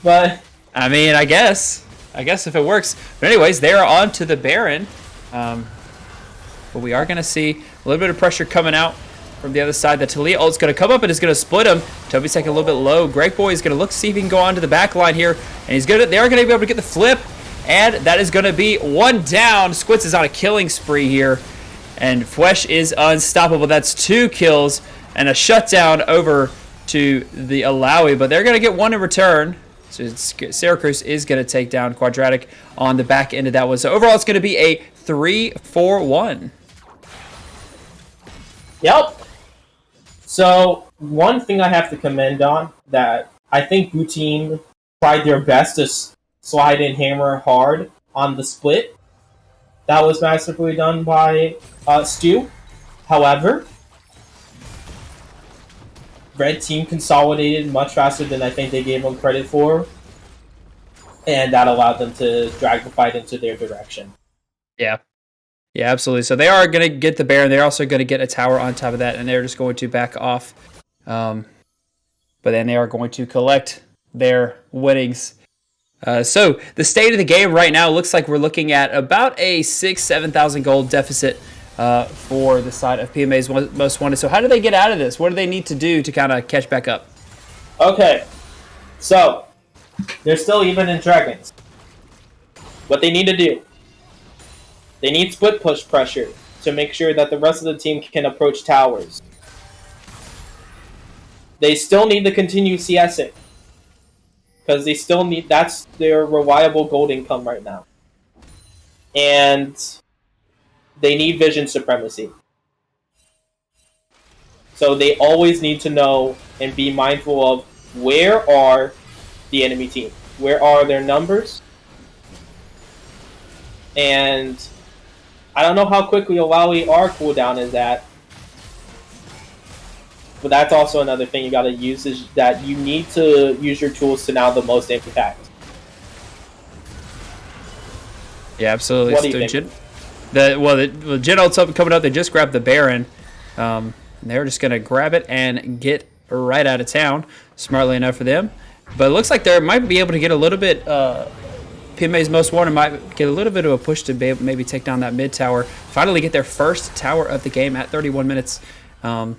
But I mean, I guess if it works. But anyways, they are on to the Baron. But we are going to see a little bit of pressure coming out from the other side. The Talia ult's going to come up and is going to split him. Toby's taking a little bit low. Greg Boy is going to look to see if he can go on to the back line here. And they are going to be able to get the flip. And that is going to be 1 down. Squitz is on a killing spree here. And Fwesh is unstoppable. That's 2 kills and a shutdown over to the Alawi. But they're going to get 1 in return. So Syracuse is going to take down Quadratic on the back end of that one. So overall, it's going to be a 3-4-1. Yep. So one thing I have to commend on that I think Blue Team tried their best to slide in hammer hard on the split. That was masterfully done by Stu. However, Red Team consolidated much faster than I think they gave them credit for, and that allowed them to drag the fight into their direction. Yeah. Yeah, absolutely. So they are going to get the Baron. They're also going to get a tower on top of that, and they're just going to back off. But then they are going to collect their winnings. So the state of the game right now looks like we're looking at about a 7,000 gold deficit for the side of PMA's most wanted. So how do they get out of this? What do they need to do to kind of catch back up? Okay, so they're still even in Dragons. What they need to do, they need split push pressure to make sure that the rest of the team can approach towers. They still need to continue CSing. Because they still need... That's their reliable gold income right now. And they need vision supremacy. So they always need to know and be mindful of where are the enemy team. Where are their numbers? And I don't know how quickly Olawi R cooldown is at. But that's also another thing you gotta use, is that you need to use your tools to now the most impact. Yeah, absolutely. What do you think? The Jin ult's up coming up. They just grabbed the Baron. And they're just going to grab it and get right out of town, smartly enough for them. But it looks like they might be able to get a little bit... PMA's most wanted might get a little bit of a push to be able to maybe take down that mid tower. Finally get their first tower of the game at 31 minutes. And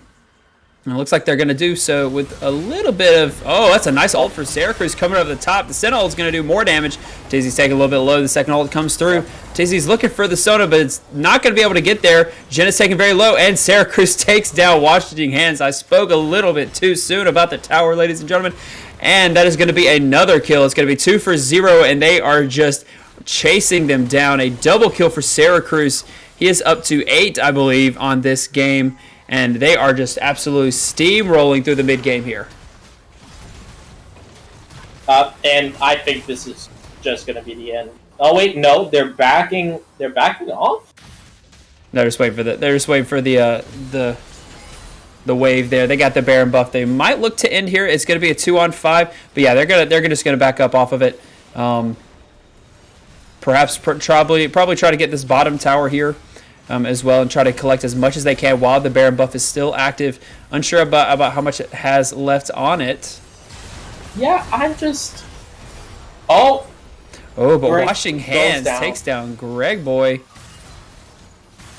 it looks like they're going to do so with a little bit of... Oh, that's a nice ult for Syracuse coming over the top. The Sentinel is going to do more damage. TZ's taking a little bit low. The second ult comes through. TZ's looking for the Sona, but it's not going to be able to get there. Jin is taking very low, and Syracuse takes down Washington Hands. I spoke a little bit too soon about the tower, ladies and gentlemen. And that is going to be another kill. It's going to be 2 for 0, and they are just chasing them down. A double kill for Syracuse. He is up to 8, I believe, on this game. And they are just absolutely steamrolling through the mid game here. And I think this is just going to be the end. Oh wait, no, they're backing. They're backing off. They're just waiting for the wave there. They got the Baron buff. They might look to end here. It's going to be a 2-on-5, but yeah, they're just going to back up off of it. Perhaps probably try to get this bottom tower here. As well, and try to collect as much as they can while the Baron buff is still active. Unsure about how much it has left on it. Yeah, I'm just... Oh, but Greg Washing Hands down. takes down Greg Boy.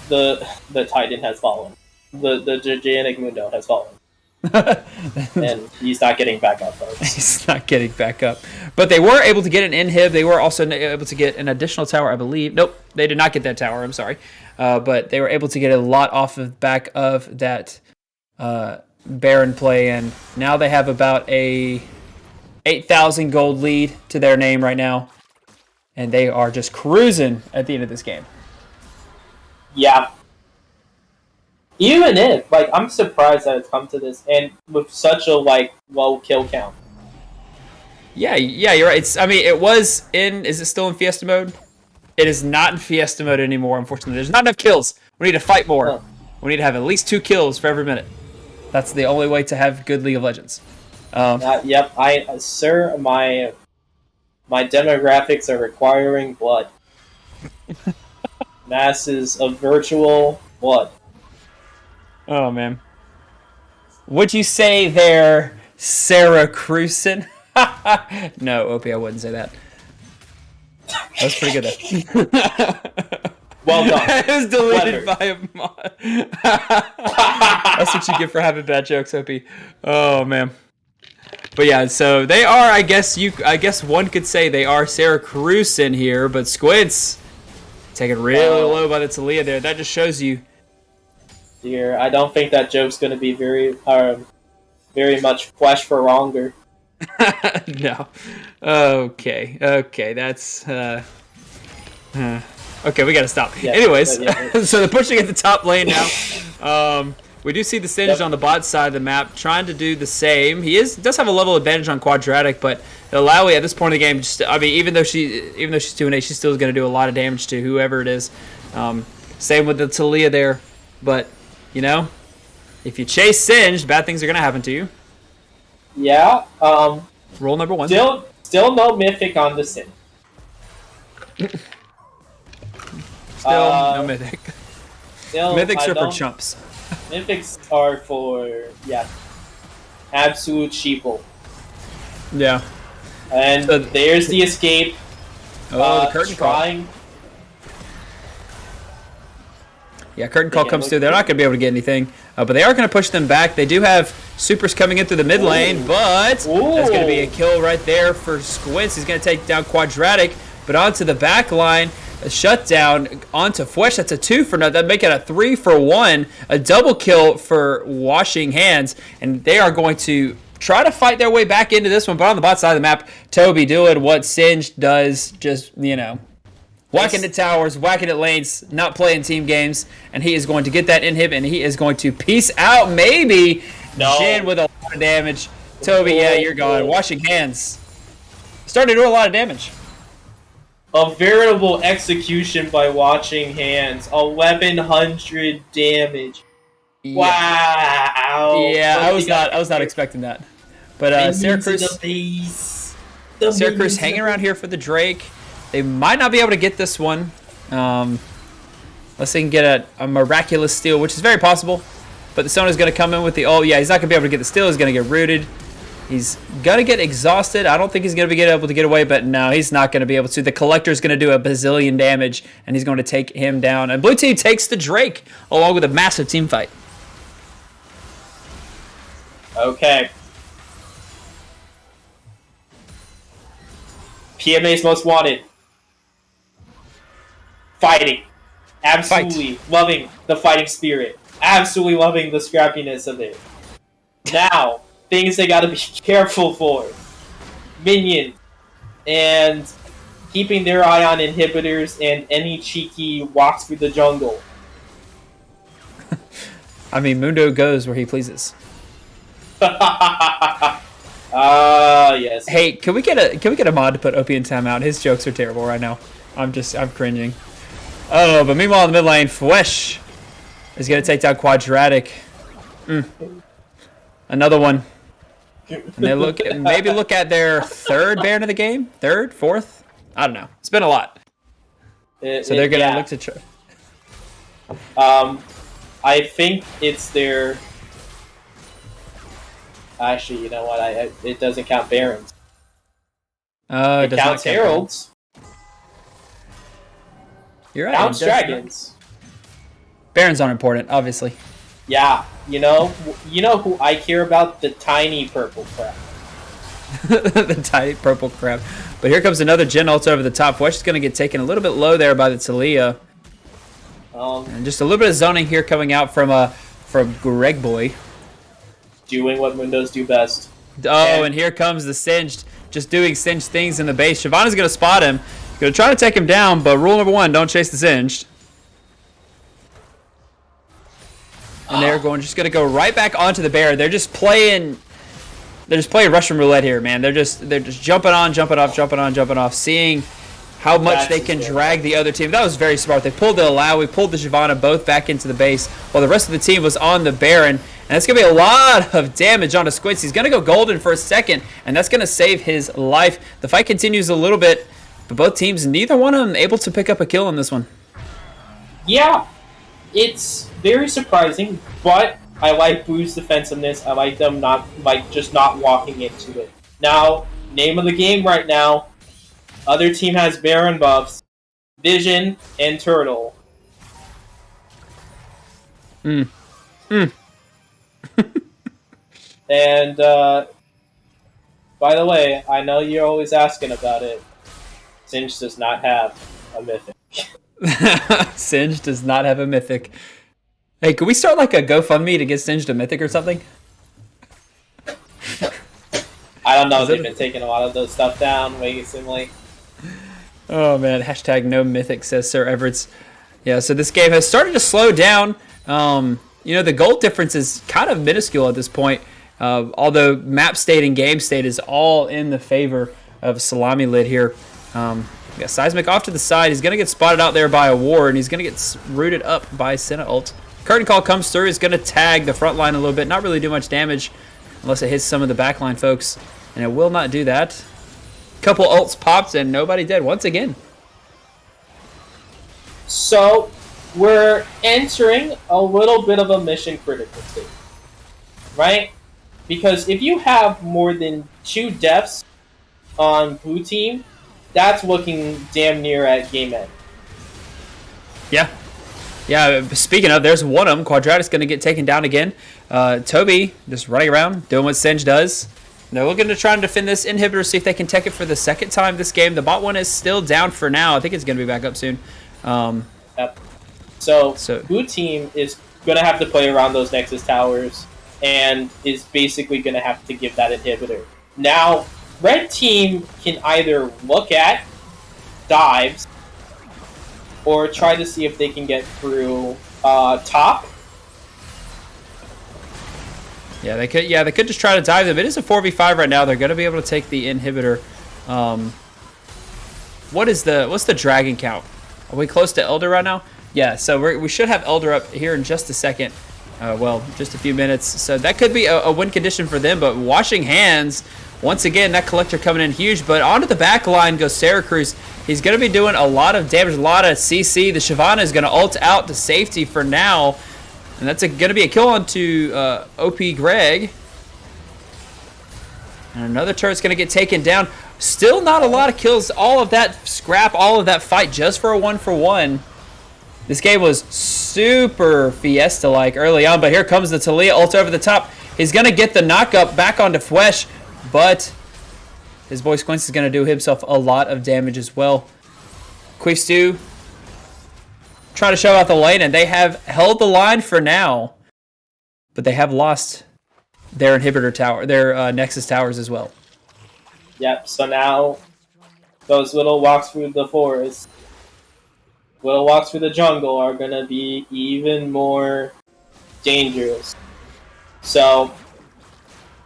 The Titan has fallen. The Gigantic Mundo has fallen. And he's not getting back up, folks. He's not getting back up. But they were able to get an inhib. They were also able to get an additional tower, I believe. Nope, they did not get that tower. I'm sorry. But they were able to get a lot off of back of that Baron play. And now they have about a 8,000 gold lead to their name right now. And they are just cruising at the end of this game. Yeah. Even if, I'm surprised that it's come to this, and with such a, low kill count. Yeah, you're right. It was in... Is it still in Fiesta mode? It is not in Fiesta mode anymore, unfortunately. There's not enough kills. We need to fight more. Huh. We need to have at least 2 kills for every minute. That's the only way to have good League of Legends. Yep, sir, my demographics are requiring blood. Masses of virtual blood. Oh, man. Would you say they're Sarah Cruisen? No, OP, I wouldn't say that. That was pretty good, though. Well done. It was deleted by a mod. That's what you get for having bad jokes, OP. Oh, man. But yeah, so they are, I guess one could say they are Sarah Cruisen here, but Squints taken really low by the Talia there. That just shows you. Dear, I don't think that joke's going to be very much flesh for longer. No. Okay, that's... Okay, we gotta stop. Yeah, Anyways, yeah. So they're pushing at the top lane now. We do see the Singed on the bot side of the map trying to do the same. He does have a level advantage on Quadratic, but Ilaoi at this point in the game, even though she's 2-8, she's still going to do a lot of damage to whoever it is. Same with the Talia there, but if you chase Singed, bad things are going to happen to you. Yeah. Rule number 1. Still no mythic on the Sin. Still no mythic. Mythics are for chumps. Mythics are for absolute sheeple. Yeah. And So there's the escape. The curtain call. Yeah, curtain call comes through. They're not going to be able to get anything, but they are going to push them back. They do have supers coming in through the mid lane, but that's going to be a kill right there for Squints. He's going to take down Quadratic, but onto the back line. A shutdown onto Fwesh. That's a 2 for nothing. That'd make it a 3 for 1. A double kill for Washing Hands. And they are going to try to fight their way back into this one. But on the bot side of the map, Toby doing what Singed does. Just, whacking at towers, whacking at lanes, not playing team games. And he is going to get that inhib, and he is going to peace out. Maybe Jin with a lot of damage. Toby, yeah, you're gone. Washing Hands. Starting to do a lot of damage. A veritable execution by Watching Hands. 1100 damage. Yeah. Wow. Yeah, I was not expecting that. But Syracuse hanging around here for the Drake. They might not be able to get this one. Unless they can get a miraculous steal, which is very possible. But the Sona's going to come in with the ult. Yeah, he's not going to be able to get the steal. He's going to get rooted. He's going to get exhausted. I don't think he's going to be able to get away, but no, he's not going to be able to. The Collector's going to do a bazillion damage, and he's going to take him down. And Blue Team takes the Drake, along with a massive team fight. Okay. PMA's most wanted. Fighting. Absolutely loving the fighting spirit. Absolutely loving the scrappiness of it. Now, things they gotta be careful for. Minions. And keeping their eye on inhibitors and any cheeky walks through the jungle. I mean, Mundo goes where he pleases. Yes. Hey, can we get a mod to put Opie in timeout? His jokes are terrible right now. I'm cringing. Oh, but meanwhile in the mid lane, Fwesh is gonna take down Quadratic. Another one. And they look at their third Baron of the game, third, fourth. I don't know. It's been a lot. So they're gonna look to try. I think it's their. Actually, you know what? It doesn't count Barons. It counts Heralds. You're right. Counts Dragons. Barons aren't important, obviously. Yeah, you know who I care about? The tiny purple crab. The tiny purple crab. But here comes another Gen ult over the top. Fwesh is going to get taken a little bit low there by the Talia. And just a little bit of zoning here coming out from Greg Boy. Doing what Mundos do best. Oh, and here comes the Singed, just doing Singed things in the base. Shyvana's going to spot him. Going to try to take him down, but rule number 1, don't chase the Singed. And they're just going to go right back onto the Baron. They're just playing Russian roulette here, man. They're just jumping on, jumping off, seeing how much they can drag the other team. That was very smart. They pulled the Alawi, pulled the Shyvana both back into the base, while the rest of the team was on the Baron. And that's going to be a lot of damage onto Squints. He's going to go golden for a second, and that's going to save his life. The fight continues a little bit, but both teams, neither one of them able to pick up a kill on this one. Yeah, it's very surprising, but I like Blue's defensiveness. I like them just not walking into it. Now, name of the game right now. Other team has Baron buffs, Vision, and Turtle. And, by the way, I know you're always asking about it. Singe does not have a mythic. Singe does not have a mythic. Hey, could we start like a GoFundMe to get Singed a mythic or something? I don't know. They've been taking a lot of those stuff down recently. Oh, man. Hashtag no mythic, says Sir Everett's. Yeah, so this game has started to slow down. The gold difference is kind of minuscule at this point. Although map state and game state is all in the favor of Salami Lid here. Seismic off to the side. He's going to get spotted out there by a ward, and he's going to get rooted up by Senna ult. Curtain Call comes through. He's going to tag the front line a little bit. Not really do much damage unless it hits some of the backline folks, and it will not do that. Couple ults popped, and nobody dead once again. So, we're entering a little bit of a mission critical state, right? Because if you have more than 2 deaths on blue team, that's looking damn near at game end. Yeah. Yeah, speaking of, there's one of them. Quadratic's going to get taken down again. Toby just running around, doing what Singe does. They're looking to try and defend this inhibitor, see if they can take it for the second time this game. The bot one is still down for now. I think it's going to be back up soon. Yep. So, So- blue team is going to have to play around those Nexus towers and is basically going to have to give that inhibitor. Now, red team can either look at dives or try to see if they can get through top. Yeah, they could. Yeah, they could just try to dive them. It is a 4v5 right now. They're going to be able to take the inhibitor. What's the dragon count? Are we close to Elder right now? Yeah. So we should have Elder up here in just a second. Well, just a few minutes. So that could be a win condition for them. But washing hands once again. That collector coming in huge. But onto the back line goes Syracuse. He's going to be doing a lot of damage, a lot of CC. The Shyvana is going to ult out to safety for now. And that's going to be a kill onto OP Greg. And another turret's going to get taken down. Still not a lot of kills. All of that scrap, all of that fight just for a 1-for-1. This game was super Fiesta-like early on. But here comes the Talia ult over the top. He's going to get the knock-up back onto Fwesh. But his boy Squints is going to do himself a lot of damage as well. Quistu trying to show out the lane, and they have held the line for now, but they have lost their inhibitor tower, their Nexus towers as well. Yep, so now those little walks through the forest, little walks through the jungle are going to be even more dangerous. So,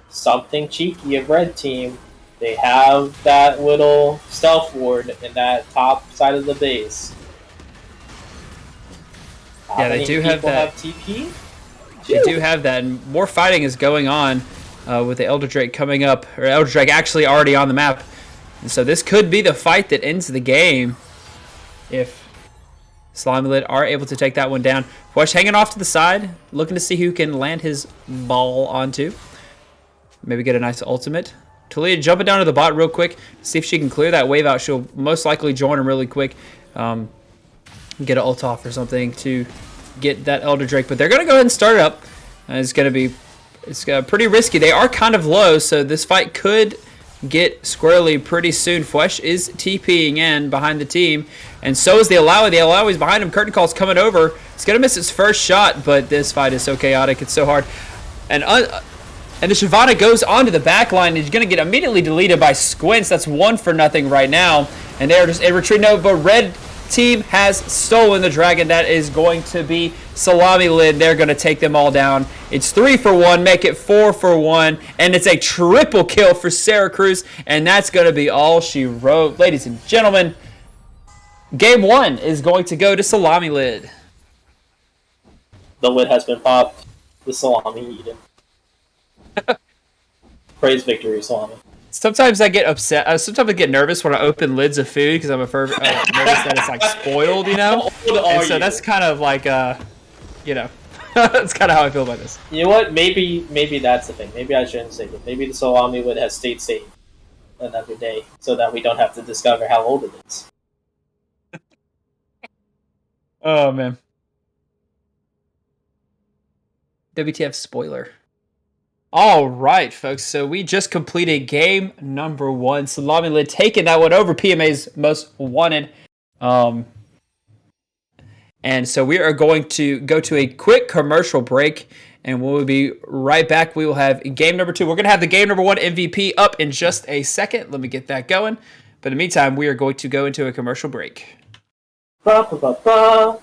something cheeky of red team. They have that little stealth ward in that top side of the base. Yeah, they do have that. Have TP? They do have that, and more fighting is going on with the Elder Drake coming up, or Elder Drake actually already on the map. And so this could be the fight that ends the game if Slimy Lid are able to take that one down. Wesh hanging off to the side, looking to see who can land his ball onto. Maybe get a nice ultimate. Talia jumping down to the bot real quick, see if she can clear that wave out. She'll most likely join him really quick. Get an ult off or something to get that Elder Drake, but they're going to go ahead and start it up. It's pretty risky. They are kind of low, so this fight could get squirrely pretty soon. Fwesh is TPing in behind the team, and so is the Alawi. The Alawi's behind him. Curtain Call's coming over. He's going to miss his first shot, but this fight is so chaotic. It's so hard. And the Shyvana goes onto the back line. He's going to get immediately deleted by Squints. That's 1-0 right now, and they're just retreating over. Red team has stolen the dragon. That is going to be Salami Lid. They're going to take them all down. It's 3-for-1, make it 4-for-1, and it's a triple kill for Syracuse, and that's going to be all she wrote. Ladies and gentlemen, game 1 is going to go to Salami Lid. The lid has been popped. The salami eaten. Praise victory, salami. Sometimes I get upset. Sometimes I get nervous when I open lids of food because I'm nervous that it's like spoiled, you know. And so that's kind of like, you know, that's kind of how I feel about this. You know what? Maybe that's the thing. Maybe I shouldn't say it. Maybe the salami would have stayed safe another day, so that we don't have to discover how old it is. Oh man. WTF spoiler. All right, folks. So we just completed game number 1. Salami Lid taking that one over PMA's most wanted. And so we are going to go to a quick commercial break, and we'll be right back. We will have game number 2. We're going to have the game number 1 MVP up in just a second. Let me get that going. But in the meantime, we are going to go into a commercial break. Ba, ba, ba, ba.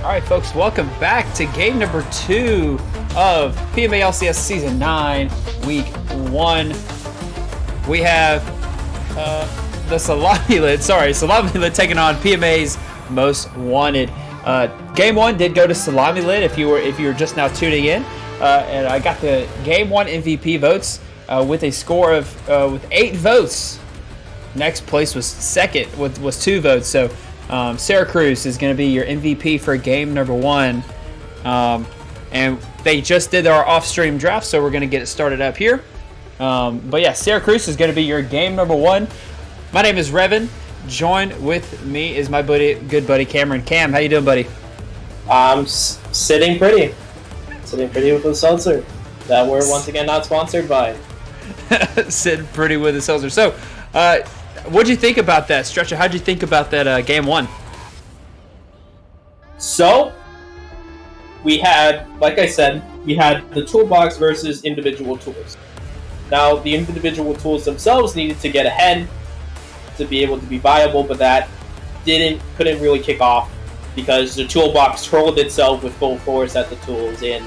All right, folks, welcome back to game number 2 of PMALCS Season 9, Week 1. We have the Salami Lid taking on PMA's Most Wanted. Game 1 did go to Salami Lid if you were just now tuning in, and I got the Game 1 MVP votes with a score of with 8 votes. Next place was second was 2 votes, so Sarah Cruz is going to be your MVP for game number 1. And they just did our off-stream draft, so we're going to get it started up here. But yeah, Sarah Cruz is going to be your game number 1. My name is Revan. Joined with me is my good buddy Cameron. Cam, how you doing, buddy? I'm sitting pretty. Sitting pretty with a seltzer that we're once again not sponsored by. Sitting pretty with a seltzer. So, what'd you think about that, Stretcher? How'd you think about that game 1? So, we had, like I said, we had the toolbox versus individual tools. Now, the individual tools themselves needed to get ahead to be able to be viable, but that couldn't really kick off because the toolbox hurled itself with full force at the tools, and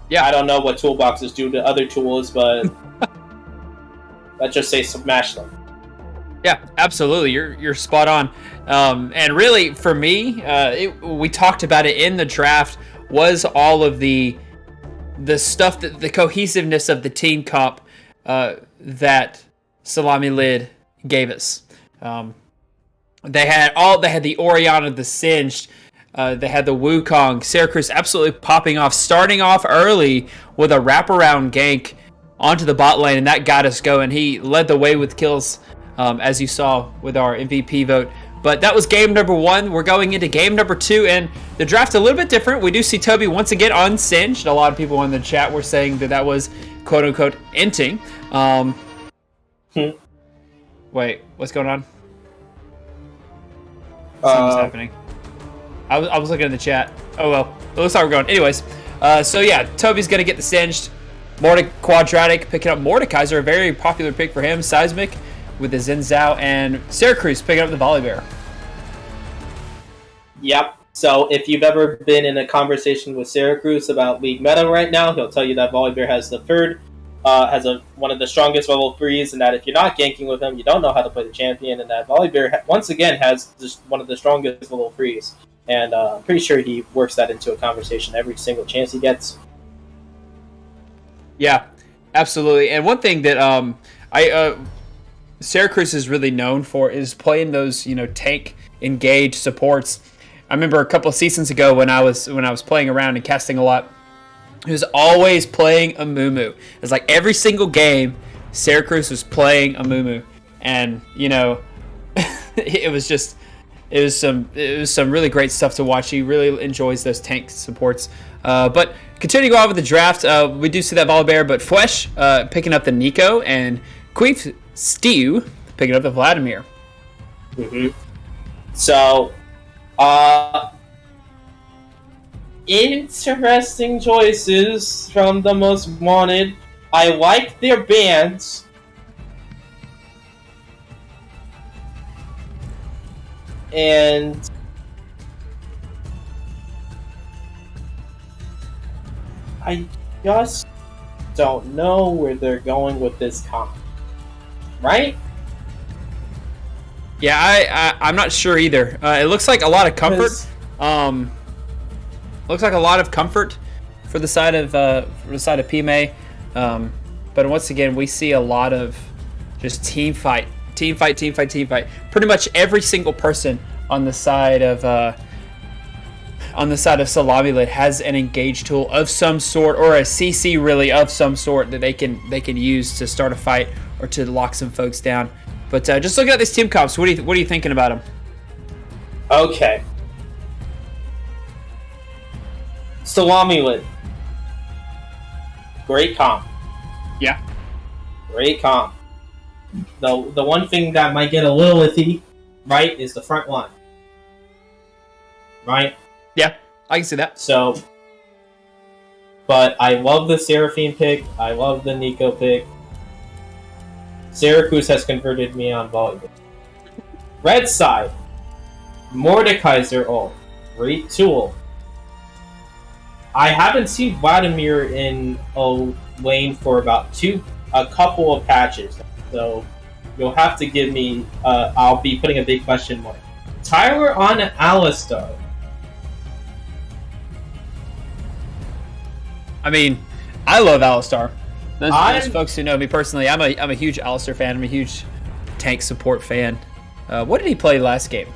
yeah, I don't know what toolboxes do to other tools, but let's just say smash them. Yeah, absolutely. You're spot on. And really, for me, we talked about it in the draft, was all of the stuff, that the cohesiveness of the team comp that Salami Lid gave us. They had the Oriana, the Singed, they had the Wukong. Sarah Cruz absolutely popping off, starting off early with a wraparound gank onto the bot lane, and that got us going. He led the way with kills, as you saw with our MVP vote. But that was game number 1. We're going into game number 2, and the draft's a little bit different. We do see Toby once again unsinged. A lot of people in the chat were saying that was quote-unquote inting. Wait, what's going on? Something's happening. I was looking in the chat. Oh well, it looks like we're going. Anyways, so yeah, Toby's gonna get the singed. Quadratic picking up Mordekaiser, a very popular pick for him. Seismic with the Xin Zhao, and Sarah Cruz picking up the Volibear. Yep. So if you've ever been in a conversation with Sarah Cruz about League meta right now, he'll tell you that Volibear has one of the strongest level 3s, and that if you're not ganking with him, you don't know how to play the champion, and that Volibear once again has just one of the strongest level 3s. And I'm pretty sure he works that into a conversation every single chance he gets. Yeah, absolutely. And one thing that Sarah Cruz is really known for is playing those, tank engage supports. I remember a couple of seasons ago when I was playing around and casting a lot, he was always playing a Mumu. It's like every single game, Sarah Cruz was playing a Mumu, and it was some really great stuff to watch. He really enjoys those tank supports. But continuing on with the draft, we do see that Volibear, but Flesh picking up the Nico, and Queef Stew picking up the Vladimir. Mm-hmm. So, interesting choices from the Most Wanted. I like their bands. And I just don't know where they're going with this comp. Right? Yeah, I'm not sure either. It looks like a lot of comfort. Looks like a lot of comfort for the side of PMA. But once again, we see a lot of just team fight. Pretty much every single person on the side of Salami Lid has an engage tool of some sort, or a CC really of some sort that they can use to start a fight or to lock some folks down. But just looking at these team comps, what are you thinking about them? Okay. Salami Lid. Great comp. Yeah. Great comp. The one thing that might get a little iffy, right, is the front line. Right? Yeah, I can see that. So, but I love the Seraphine pick. I love the Nico pick. Syracuse has converted me on volleyball. Red side. Mordekaiser ult. Great tool. I haven't seen Vladimir in a lane for about a couple of patches. So you'll have to give me, I'll be putting a big question mark. Tyler on Alistar. I mean, I love Alistar. Those folks who know me personally, I'm a huge Alistar fan. I'm a huge tank support fan. What did he play last game?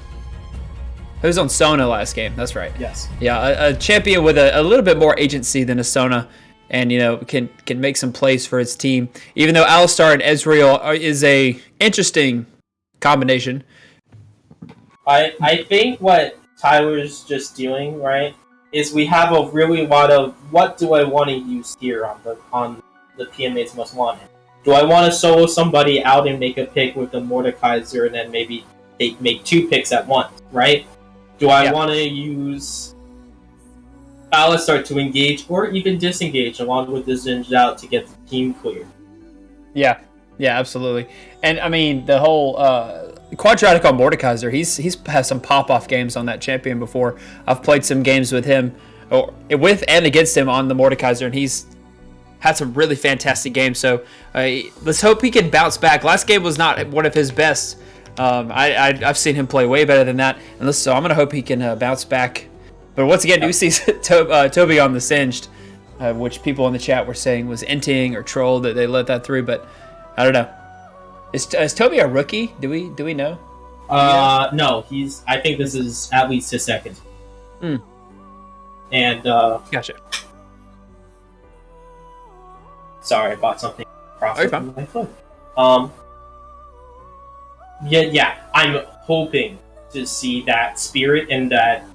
He was on Sona last game. That's right. Yes. Yeah, a champion with a little bit more agency than a Sona, and can make some plays for his team. Even though Alistar and Ezreal is a interesting combination. I think what Tyler's just doing, right, is we have a really lot of what do I want to use here on the PMA's Most Wanted. Do I want to solo somebody out and make a pick with the Mordekaiser and then maybe make 2 picks at once, right? Do I want to use Alistar to engage or even disengage along with the Zinj out to get the team clear? Yeah, absolutely. And I mean, the whole Quadratic on Mordekaiser, he's had some pop-off games on that champion before. I've played some games with him, or with and against him on the Mordekaiser, and he's had some really fantastic games. So let's hope he can bounce back. Last game was not one of his best. I've seen him play way better than that, and so I'm gonna hope he can bounce back. But once again, do see Toby on the Singed, which people in the chat were saying was inting or troll that they let that through, but I don't know. Is Toby a rookie? Do we know? No, I think this is at least his second. And Gotcha. Sorry, I bought something across my foot. Yeah, I'm hoping to see that spirit and that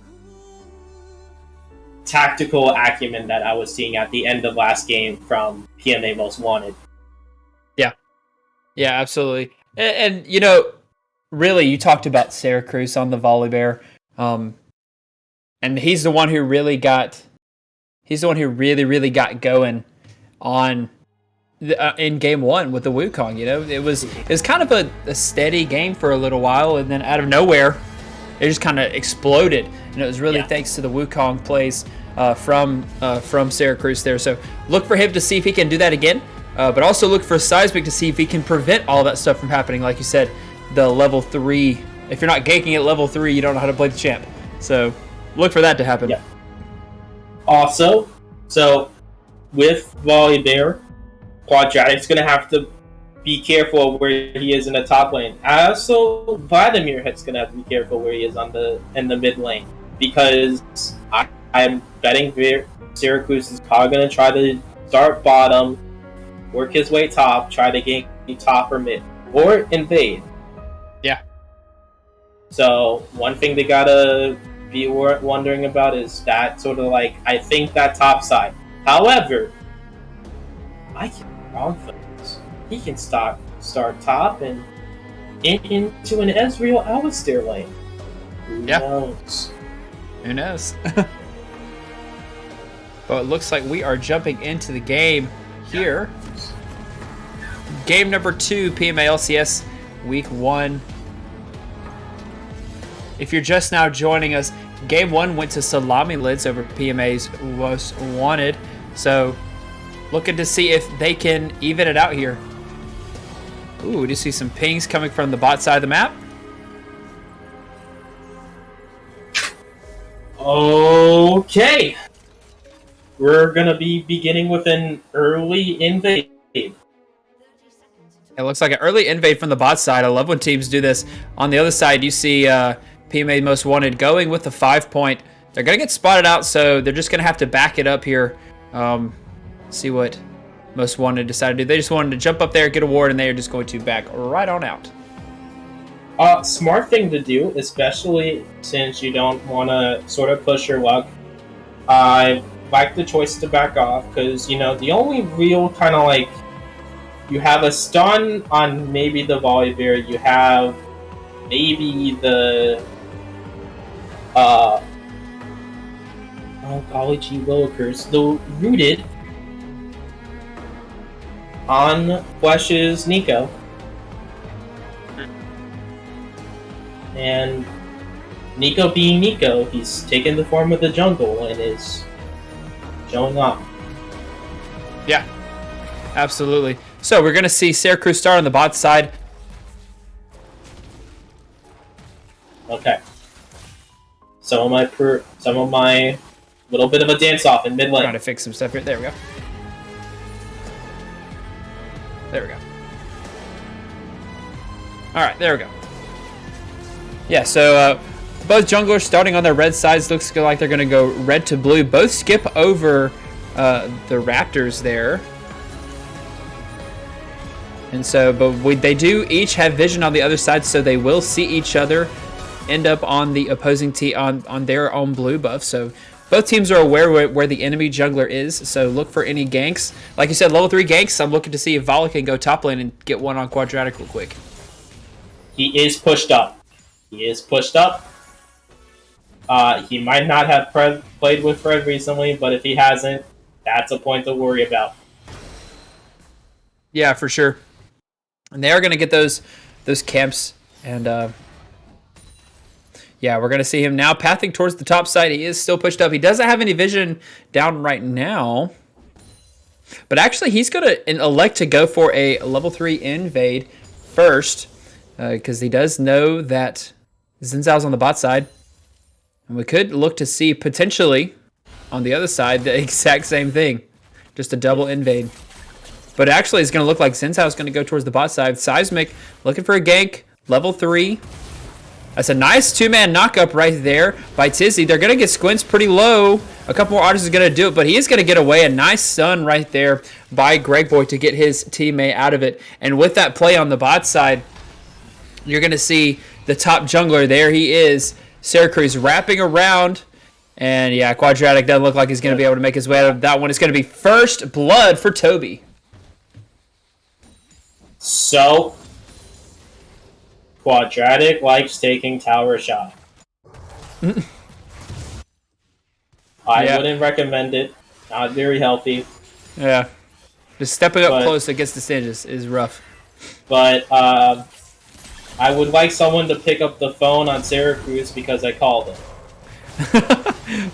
tactical acumen that I was seeing at the end of last game from PMA Most Wanted. Yeah, absolutely. And really, you talked about Syracuse on the Volibear, and he's the one who really got going on in game 1 with the Wukong. It was kind of a steady game for a little while, and then out of nowhere, it just kind of exploded. And it was really thanks to the Wukong plays from Syracuse there. So look for him to see if he can do that again. But also look for Seismic to see if he can prevent all that stuff from happening. Like you said, the level 3, if you're not ganking at level 3, you don't know how to play the champ. So look for that to happen. Yeah. Also, so with Volibear, Quadratic's going to have to be careful where he is in the top lane. Also, Vladimir is going to have to be careful where he is in the mid lane. Because I'm betting Syracuse is probably going to try to start bottom, work his way top, try to gain top or mid, or invade. Yeah. So one thing they gotta be wondering about is that sort of I think that top side. However, I can be wrong for this. He can start top and into an Ezreal Alistar lane. Who knows? Who knows? But it looks like we are jumping into the game here. Game number 2, PMA LCS Week 1. If you're just now joining us, Game 1 went to Salami Lids over PMA's Most Wanted. So, looking to see if they can even it out here. Ooh, we do see some pings coming from the bot side of the map. Okay. We're gonna be beginning with an early invade. It looks like an early invade from the bot side. I love when teams do this. On the other side, you see PMA Most Wanted going with the 5-point. They're going to get spotted out, so they're just going to have to back it up here. See what Most Wanted decided to do. They just wanted to jump up there, get a ward, and they are just going to back right on out. Smart thing to do, especially since you don't want to sort of push your luck. I like the choice to back off, because, you know, the only real kind of like... You have a stun on maybe the Volibear, you have maybe the... oh golly gee willikers, the Rooted on Flesh's Nico. And Nico being Nico, he's taken the form of the jungle and is showing off. Yeah, absolutely. So we're going to see Syracuse start on the bot side. Okay. Some of my little bit of a dance off in mid lane. Trying to fix some stuff here. There we go. There we go. All right, there we go. Yeah, so both junglers starting on their red sides. Looks like they're going to go red to blue. Both skip over the Raptors there. And so, but they do each have vision on the other side, so they will see each other end up on the opposing team on their own blue buff. So both teams are aware where the enemy jungler is, so look for any ganks. Like you said, level 3 ganks. I'm looking to see if Vala can go top lane and get one on Quadratic real quick. He is pushed up. He is pushed up. He might not have played with Fred recently, but if he hasn't, that's a point to worry about. Yeah, for sure. And they are going to get those camps. And yeah, we're going to see him now pathing towards the top side. He is still pushed up. He doesn't have any vision down right now. But actually, he's going to elect to go for a level 3 invade first. Because he does know that Xin Zhao's on the bot side. And we could look to see potentially on the other side the exact same thing. Just a double invade. But actually, it's going to look like Xin Zhao is going to go towards the bot side. Seismic looking for a gank. Level 3. That's a nice 2-man knockup right there by Tizzy. They're going to get Squints pretty low. A couple more artists is going to do it, but he is going to get away. A nice stun right there by Greg Boy to get his teammate out of it. And with that play on the bot side, you're going to see the top jungler. There he is. Syracuse wrapping around. And yeah, Quadratic doesn't look like he's going to be able to make his way out of that one. It's going to be first blood for Toby. So, Quadratic likes taking tower shot. I wouldn't recommend it. Not very healthy. Yeah. Just stepping up close against the Singes is rough. But I would like someone to pick up the phone on Syracuse because I called him.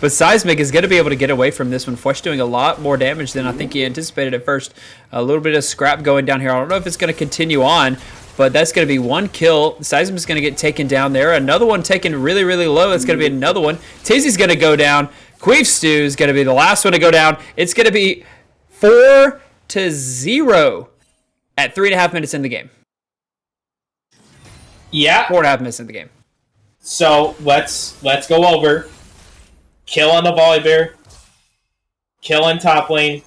But Seismic is going to be able to get away from this one. Flesh doing a lot more damage than I think he anticipated at first. A little bit of scrap going down here. I don't know if it's going to continue on, but that's going to be one kill. Seismic is going to get taken down there. Another one taken really, really low. That's going to be another one. Tizzy's going to go down. Queef Stew is going to be the last one to go down. It's going to be 4-0 at 3.5 minutes in the game. Yeah. 4.5 minutes in the game. So let's go over. Kill on the Volibear. Kill in top lane.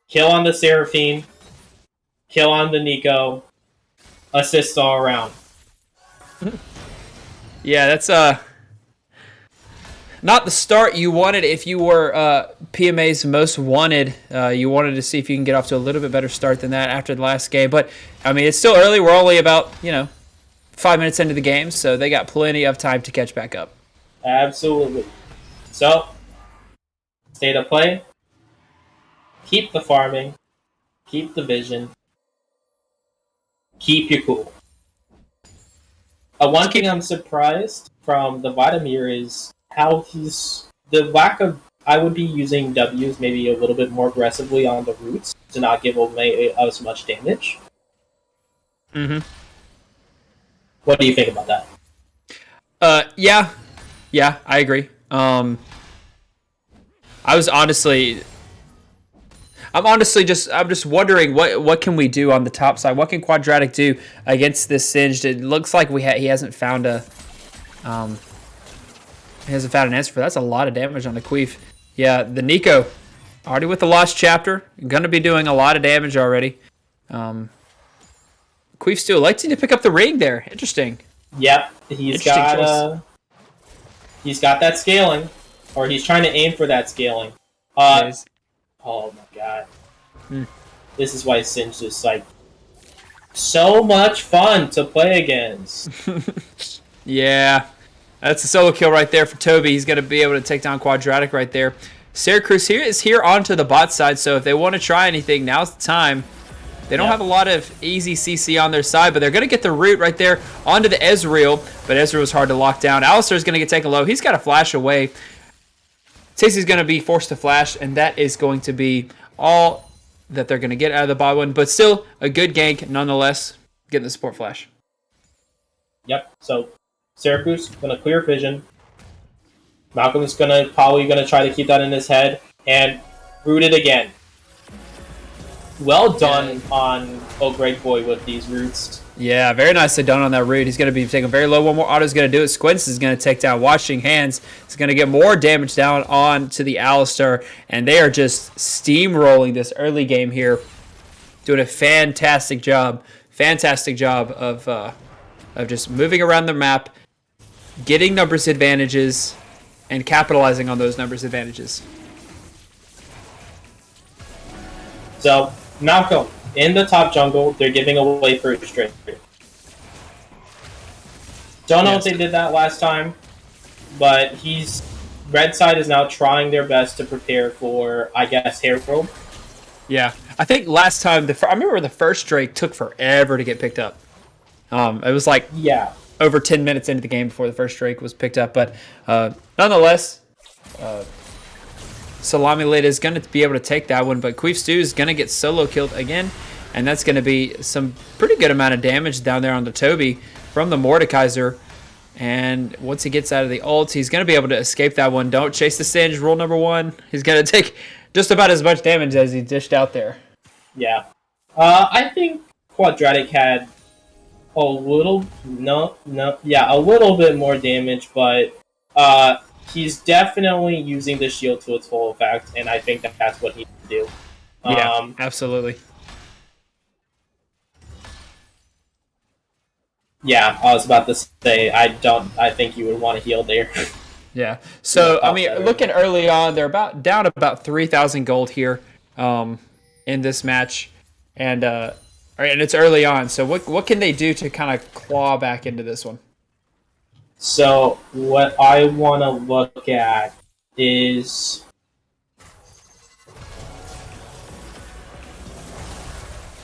Kill on the Seraphine. Kill on the Nico. Assists all around. Yeah, that's not the start you wanted if you were PMA's most wanted. You wanted to see if you can get off to a little bit better start than that after the last game. But, I mean, it's still early. We're only about, 5 minutes into the game, so they got plenty of time to catch back up. Absolutely. So, state of play. Keep the farming. Keep the vision. Keep your cool. One thing I'm surprised from the Vladimir is how the lack of... I would be using Ws maybe a little bit more aggressively on the roots to not give away as much damage. Mm-hmm. What do you think about that? Yeah, I agree. I'm just wondering what can we do on the top side? What can Quadratic do against this Singed? It looks like he hasn't found an answer for that. That's a lot of damage on the Queef. Yeah, the Nico already with the Lost Chapter, gonna be doing a lot of damage already. Queef's still electing to pick up the ring there. Interesting. Yep, he's got that scaling, or he's trying to aim for that scaling. Nice. Oh my god. This is why Singed is like so much fun to play against. Yeah. That's a solo kill right there for Toby. He's going to be able to take down Quadratic right there. Syracuse is here onto the bot side, so if they want to try anything, now's the time. They don't have a lot of easy CC on their side, but they're going to get the root right there onto the Ezreal, but Ezreal's hard to lock down. Alistar's going to get taken low. He's got to flash away. Tasey's going to be forced to flash, and that is going to be all that they're going to get out of the bot one, but still a good gank nonetheless, getting the support flash. Yep, so Syracuse going to clear vision. Malcolm's probably gonna try to keep that in his head and root it again. Well done on Great Boy with these roots. Yeah, very nicely done on that root. He's going to be taking very low. One more auto's going to do it. Squints is going to take down Washing Hands. He's going to get more damage down on to the Alistar, and they are just steamrolling this early game here, doing a fantastic job. Fantastic job of just moving around the map, getting numbers advantages, and capitalizing on those numbers advantages. So, Malcolm, in the top jungle, they're giving away first straight. Don't know if they did that last time, but Red side is now trying their best to prepare for, I guess, Herald. Yeah, I think last time, I remember the first Drake took forever to get picked up. It was like over 10 minutes into the game before the first Drake was picked up, but nonetheless, Salami Lid is going to be able to take that one, but Queef Stew is going to get solo killed again, and that's going to be some pretty good amount of damage down there on the Toby from the Mordekaiser. And once he gets out of the ult, he's going to be able to escape that one. Don't chase the Singe, rule number one. He's going to take just about as much damage as he dished out there. Yeah. I think Quadratic had a little bit more damage, but he's definitely using the shield to its full effect, and I think that's what he can do. Yeah, absolutely. Yeah, I was about to say, I think you would want to heal there. Yeah. So, I mean, looking early on, they're down about 3,000 gold here in this match. And it's early on. So what can they do to kind of claw back into this one? So what I want to look at is...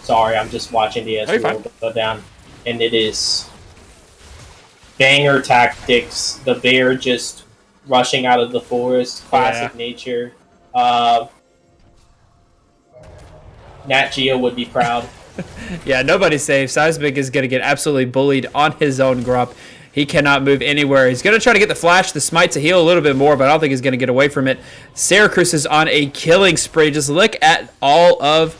Sorry, I'm just watching the Ezreal go down. And it is banger tactics. The bear just rushing out of the forest. Classic nature. Nat Geo would be proud. Yeah, nobody's safe. Seismic is going to get absolutely bullied on his own Grump. He cannot move anywhere. He's going to try to get the flash, the smite to heal a little bit more, but I don't think he's going to get away from it. Syracuse is on a killing spree. Just look at all of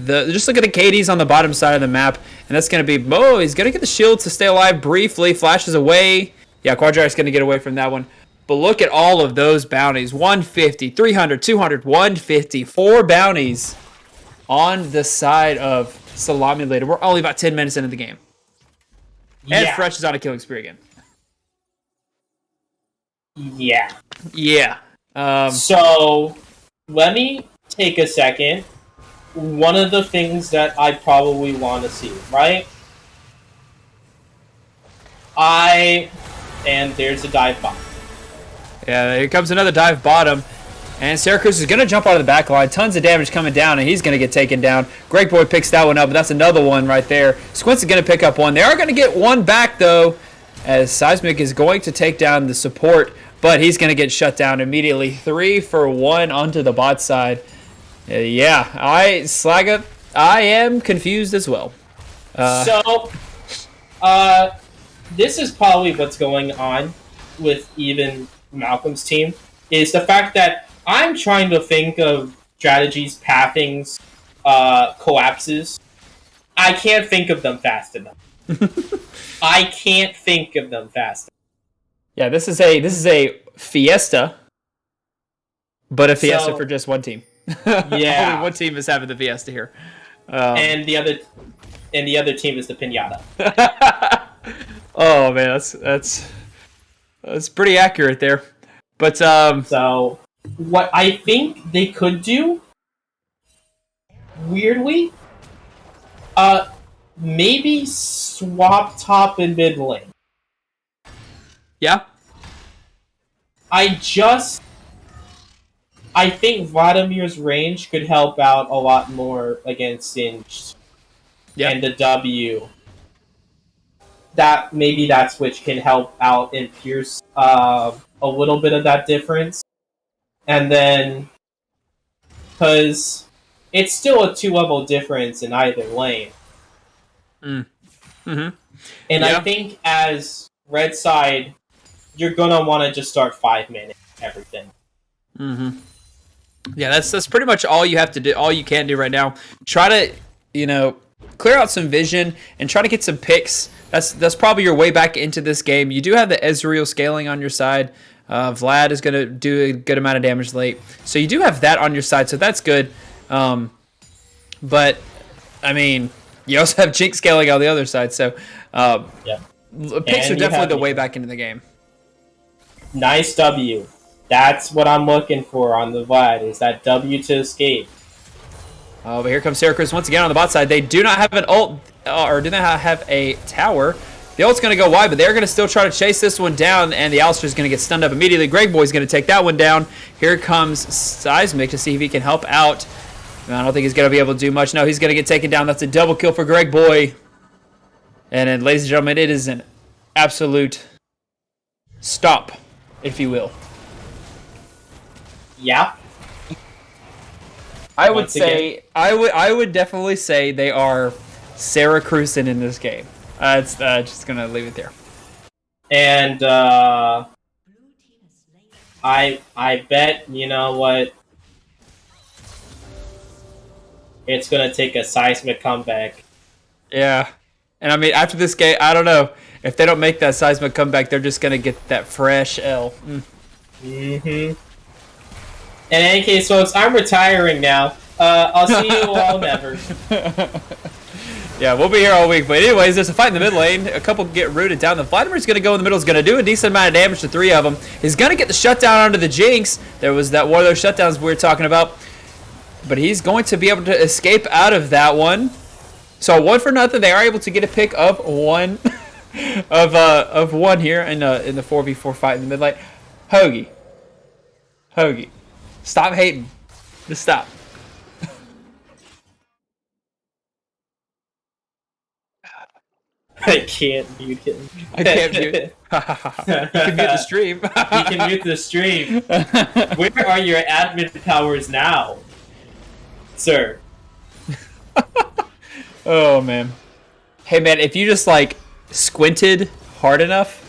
just look at the KDs on the bottom side of the map, and that's going to be he's going to get the shield to stay alive briefly. Flashes away. Yeah, Quadratic's going to get away from that one. But look at all of those bounties. 150, 300, 200, 150. 4 bounties on the side of Salami later. We're only about 10 minutes into the game. And Fresh is on a killing spree again. Yeah. Yeah. So, let me take a second. One of the things that I probably want to see, right? And there's a dive bottom. Yeah, here comes another dive bottom. And Syracuse is going to jump out of the back line. Tons of damage coming down, and he's going to get taken down. Great Boy picks that one up, but that's another one right there. Squints is going to pick up one. They are going to get one back, though, as Seismic is going to take down the support, but he's going to get shut down immediately. 3 for 1 onto the bot side. Yeah, I am confused as well. This is probably what's going on with even Malcolm's team, is the fact that I'm trying to think of strategies, pathings, collapses. I can't think of them fast enough. I can't think of them fast Yeah, this is a fiesta, but a fiesta So- for just one team. Yeah. Only one team is having the fiesta here. enough. And the other team is the pinata. Oh man, that's pretty accurate there. But So what I think they could do, weirdly, maybe swap top and mid lane. yeah, I think Vladimir's range could help out a lot more against Singed yeah, and the W. That switch can help out and pierce a little bit of that difference. And then, because it's still a 2-level difference in either lane. Mm-hmm. And Yeah. I think as red side, you're gonna want to just start 5-man everything. Mm-hmm. Yeah, that's pretty much all you have to do. All you can do right now. Try to clear out some vision and try to get some picks. That's probably your way back into this game. You do have the Ezreal scaling on your side. Vlad is going to do a good amount of damage late. So you do have that on your side, so that's good. But, I mean, you also have Jinx scaling on the other side. So Yeah. picks And are you definitely have the way your- back into the game. Nice W. That's what I'm looking for on the Vlad, is that W to escape. But here comes Syracuse once again on the bot side. They do not have an ult, or do not have a tower. The ult's going to go wide, but they're going to still try to chase this one down, and the Alistair's going to get stunned up immediately. Greg Boy's going to take that one down. Here comes Seismic to see if he can help out. I don't think he's going to be able to do much. No, he's going to get taken down. That's a double kill for Greg Boy. And then, ladies and gentlemen, it is an absolute stop, if you will. Yeah. I would Once say I would definitely say they are Syracusean in this game. It's just gonna leave it there. And I bet, you know what, it's gonna take a seismic comeback. Yeah, and I mean after this game, I don't know if they don't make that seismic comeback, they're just gonna get that fresh L. Mm-hmm. In any case, folks, I'm retiring now. I'll see you all never. Yeah, we'll be here all week. But anyways, there's a fight in the mid lane. A couple get rooted down. The Vladimir's going to go in the middle. Is going to do a decent amount of damage to 3 of them. He's going to get the shutdown onto the Jinx. There was that one of those shutdowns we were talking about. But he's going to be able to escape out of that one. So 1-0. They are able to get a pick of one of one here in the 4v4 fight in the mid lane. Hoagie, stop hating. Just stop. I can't mute him. I can't mute. You can mute the stream. You can mute the stream. Where are your admin powers now, sir? Oh man. Hey man, if you just like squinted hard enough,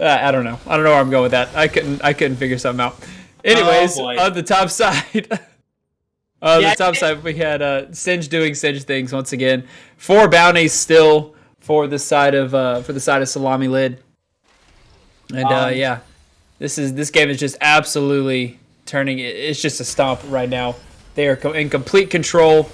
I don't know. I don't know where I'm going with that. I couldn't figure something out. Anyways, Oh, boy. on the top side. Yeah, the top side, we had Singe doing Singe things once again. 4 bounties still for the side of Salami Lid, and yeah, this game is just absolutely turning. It's just a stomp right now. They are in complete control,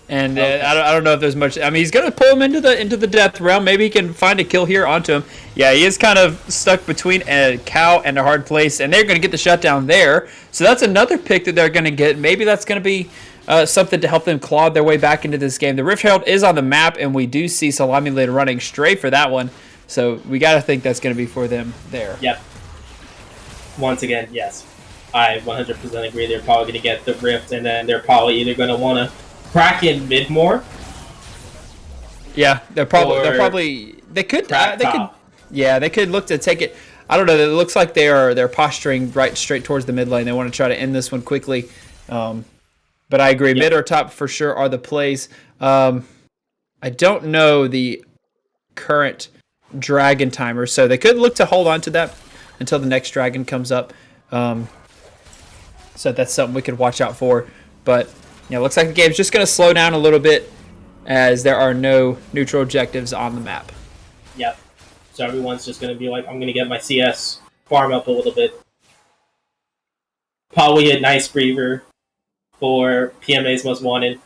and Okay. I don't know if there's much. I mean, he's gonna pull him into the death realm. Maybe he can find a kill here onto him. Yeah, he is kind of stuck between a cow and a hard place, and they're gonna get the shutdown there. So that's another pick that they're gonna get. Maybe that's gonna be something to help them claw their way back into this game. The Rift Herald is on the map, and we do see Salami Lid running straight for that one. So we gotta think that's gonna be for them there. Yep. Once again, yes. I 100% agree. They're probably going to get the Rift, and then they're probably either going to want to crack in mid more. Yeah, they could Crack top. they could look to take it. I don't know. It looks like they're posturing right straight towards the mid lane. They want to try to end this one quickly. But I agree, mid or top for sure are the plays. I don't know the current dragon timer, so they could look to hold on to that until the next dragon comes up. So that's something we could watch out for. But looks like the game's just going to slow down a little bit as there are no neutral objectives on the map. Yep. So everyone's just going to be like, I'm going to get my CS farm up a little bit. Probably a nice breather for PMA's Most Wanted.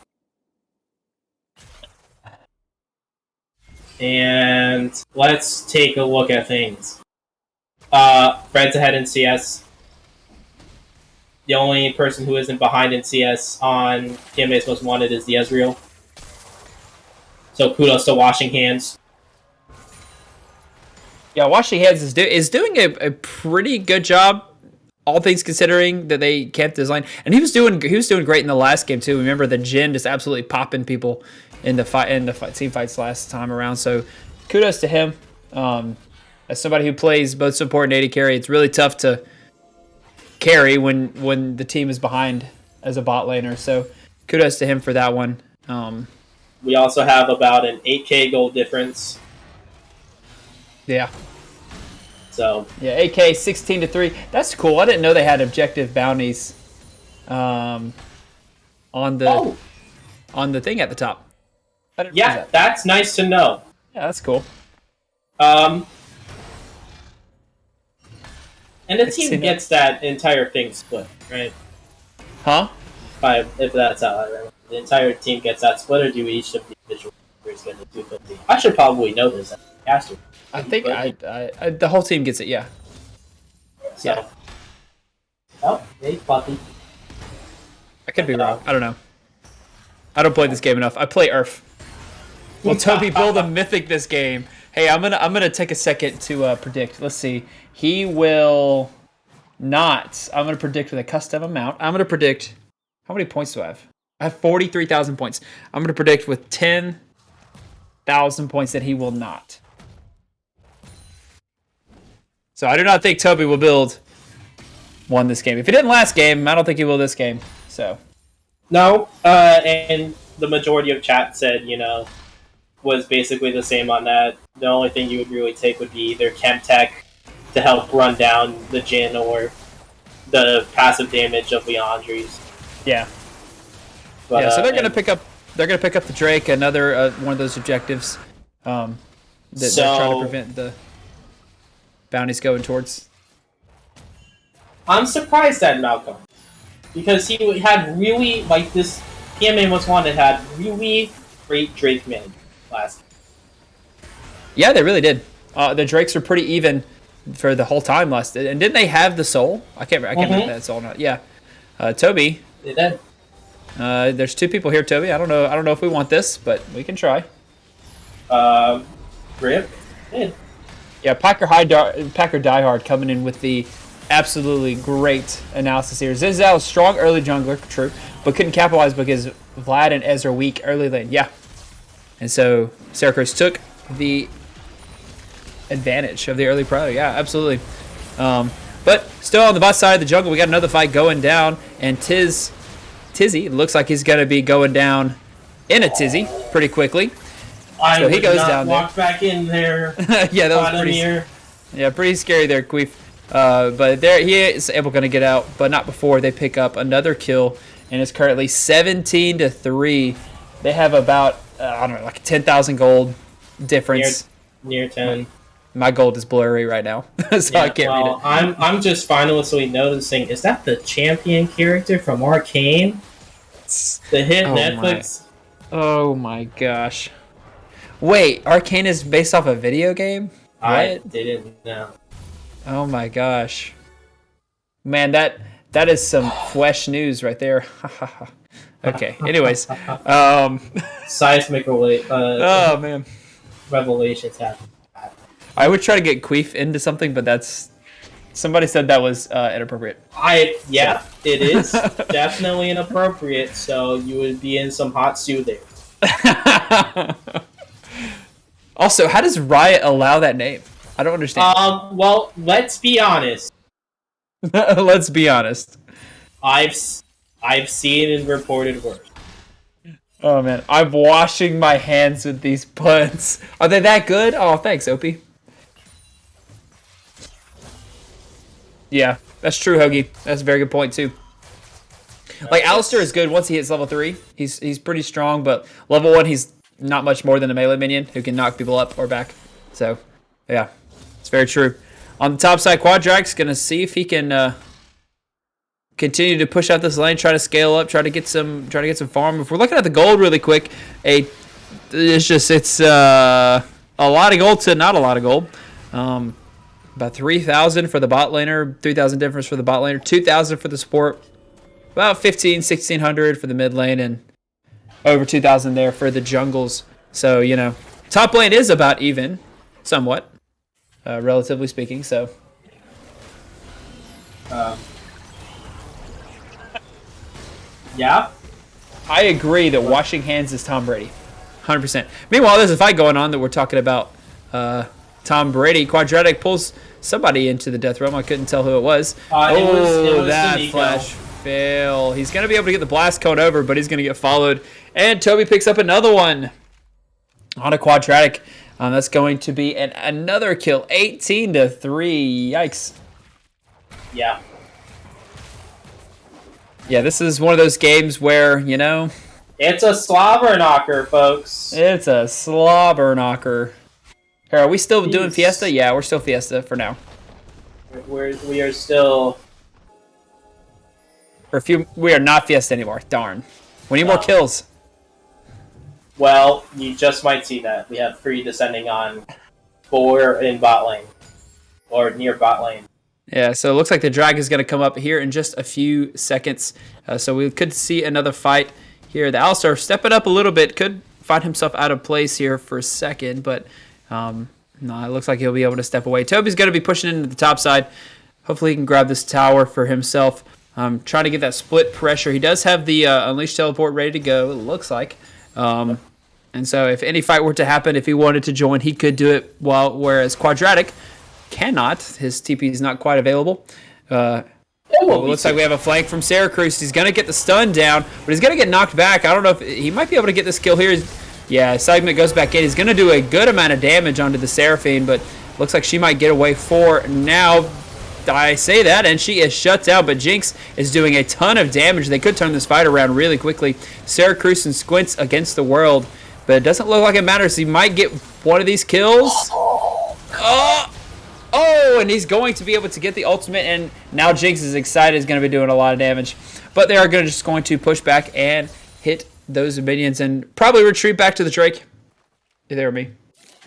And let's take a look at things. Fred's ahead in CS. The only person who isn't behind in CS on PMA's Most Wanted is the Ezreal. So kudos to Washing Hands. Yeah, Washing Hands is doing a pretty good job, all things considering that they kept his lane. And he was doing great in the last game too. Remember the Jhin just absolutely popping people in the team fights last time around. So kudos to him. As somebody who plays both support and AD carry, it's really tough to carry when the team is behind as a bot laner. So kudos to him for that one. We also have about an 8k gold difference. Yeah. So yeah, AK 16-3. That's cool. I didn't know they had objective bounties on the thing at the top. Yeah, that's nice to know. Yeah, that's cool. And the team gets that entire thing split, right? Huh? If that's how I remember. The entire team gets that split, or do each of the individual players get the 250? I should probably know this as a caster. I think the whole team gets it, yeah. So. Yeah. Oh, hey, Puppy. I could be wrong. I don't know. I don't play this game enough. I play Earth. Will Toby build a mythic this game? Hey, I'm gonna take a second to predict. Let's see. He will not. I'm gonna predict with a custom amount. I'm gonna predict. How many points do I have? I have 43,000 points. I'm gonna predict with 10,000 points that he will not. So I do not think Toby will build one this game. If he didn't last game, I don't think he will this game. So. No, and the majority of chat said, was basically the same on that. The only thing you would really take would be either Chemtech to help run down the Jhin or the passive damage of Leandri's. Yeah. But, so they're gonna pick up the Drake, another one of those objectives. That they're trying to prevent the bounties going towards. I'm surprised at Malcolm. Because he had really, this PMA Most Wanted had really great Drake mid last game. Yeah, they really did. The Drakes were pretty even for the whole time last. And didn't they have the soul? I can't remember if that's soul or not. Yeah. Toby. They did. There's two people here, Toby. I don't know if we want this, but we can try. Rip did. Yeah, Packer Diehard coming in with the absolutely great analysis here. Zinzao, strong early jungler, true, but couldn't capitalize because Vlad and Ez are weak early lane. Yeah. And so Syracuse took the advantage of the early pro. Yeah, absolutely. But still on the bot side of the jungle, we got another fight going down, and Tizzy looks like he's going to be going down in a Tizzy pretty quickly. So he goes down there. Walk back in there. Yeah, that was pretty scary there, Queef. But there he is able to get out, but not before they pick up another kill, and it's currently 17-3. They have about like 10,000 gold difference. Near 10. My gold is blurry right now, so I can't read it. I'm just finally noticing. Is that the champion character from Arcane? The hit Netflix. Oh my gosh! Wait, Arcane is based off a video game? I didn't know. Oh my gosh. Man, that is some fresh news right there. Okay, anyways. Seismic oh man. Revelations happen. I would try to get Queef into something, but somebody said that was inappropriate. It is definitely inappropriate, so you would be in some hot stew there. Also, how does Riot allow that name? I don't understand. Well, let's be honest. Let's be honest. I've seen and reported worse. Oh man, I'm washing my hands with these puns. Are they that good? Oh, thanks, Opie. Yeah, that's true, Hoagie. That's a very good point too. Like Alistair is good once he hits level 3. He's pretty strong, but level 1 he's not much more than a melee minion who can knock people up or back. So, yeah, it's very true. On the top side, Quadrag's gonna see if he can continue to push out this lane, try to scale up, try to get some farm. If we're looking at the gold really quick, it's a lot of gold to not a lot of gold. About 3,000 for the bot laner, 3,000 difference for the bot laner, 2,000 for the support, about 1,600 for the mid lane, and over 2,000 there for the jungles. So, you know, top lane is about even, somewhat, relatively speaking. So, yeah, I agree that washing hands is Tom Brady, 100%. Meanwhile, there's a fight going on that we're talking about. Tom Brady, Quadratic pulls somebody into the death realm. I couldn't tell who it was. It was that D'Amico. flash fail. He's going to be able to get the blast cone over, but he's going to get followed. And Toby picks up another one on a Quadratic. That's going to be another kill. 18-3. Yikes. Yeah. Yeah, this is one of those games where, you know... It's a slobber knocker, folks. It's a slobber knocker. Here, are we still doing Fiesta? Yeah, we're still Fiesta for now. We are still... We are not Fiesta anymore. Darn. We need more kills. Well, you just might see that. We have free descending on 4 in bot lane. Or near bot lane. Yeah, so it looks like the drag is going to come up here in just a few seconds. So we could see another fight here. The Alistar stepping up a little bit. Could find himself out of place here for a second, but no, it looks like he'll be able to step away. Toby's going to be pushing into the top side. Hopefully he can grab this tower for himself. Trying to get that split pressure. He does have the Unleash teleport ready to go, it looks like. And so if any fight were to happen, if he wanted to join, he could do it, whereas Quadratic cannot. His TP is not quite available. It looks like we have a flank from Syracuse. He's going to get the stun down, but he's going to get knocked back. I don't know if he might be able to get this kill here. Yeah, Segment goes back in. He's going to do a good amount of damage onto the Seraphine, but looks like she might get away for now. I say that, and she is shut down, but Jinx is doing a ton of damage. They could turn this fight around really quickly. Syracuse and Squints against the world, but it doesn't look like it matters. He might get one of these kills. Oh, and he's going to be able to get the ultimate, and now Jinx is excited. He's going to be doing a lot of damage, but they are just going to push back and hit those minions and probably retreat back to the Drake. There me.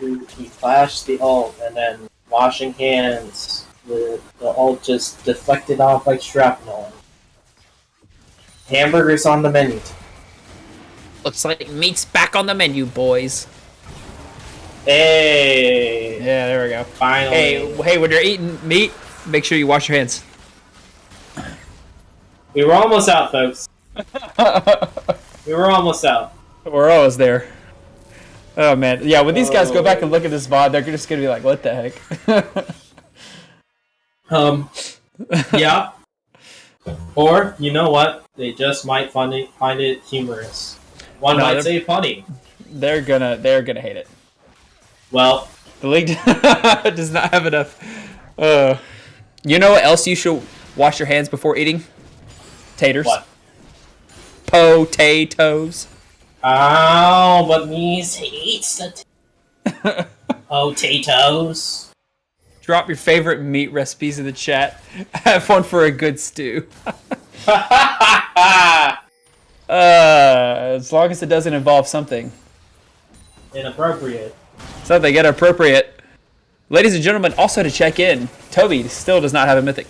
He flashed the ult, and then washing hands. The ult just deflected off like shrapnel. Hamburgers on the menu. Looks like meat's back on the menu, boys. Hey! Yeah, there we go. Finally. Hey, when you're eating meat, make sure you wash your hands. We were almost out, folks. We were almost out. We're almost there. Oh, man. Yeah, when these guys go back and look at this VOD, they're just going to be like, what the heck? Yeah. Or, you know what? They just might find it humorous. One might say funny. They're gonna hate it. Well, the league does not have enough. You know what else you should wash your hands before eating? Taters. What? Potatoes. Oh, but Mies hates the potatoes. Drop your favorite meat recipes in the chat. Have one for a good stew. As long as it doesn't involve something inappropriate. Something inappropriate. Ladies and gentlemen, also to check in, Toby still does not have a mythic.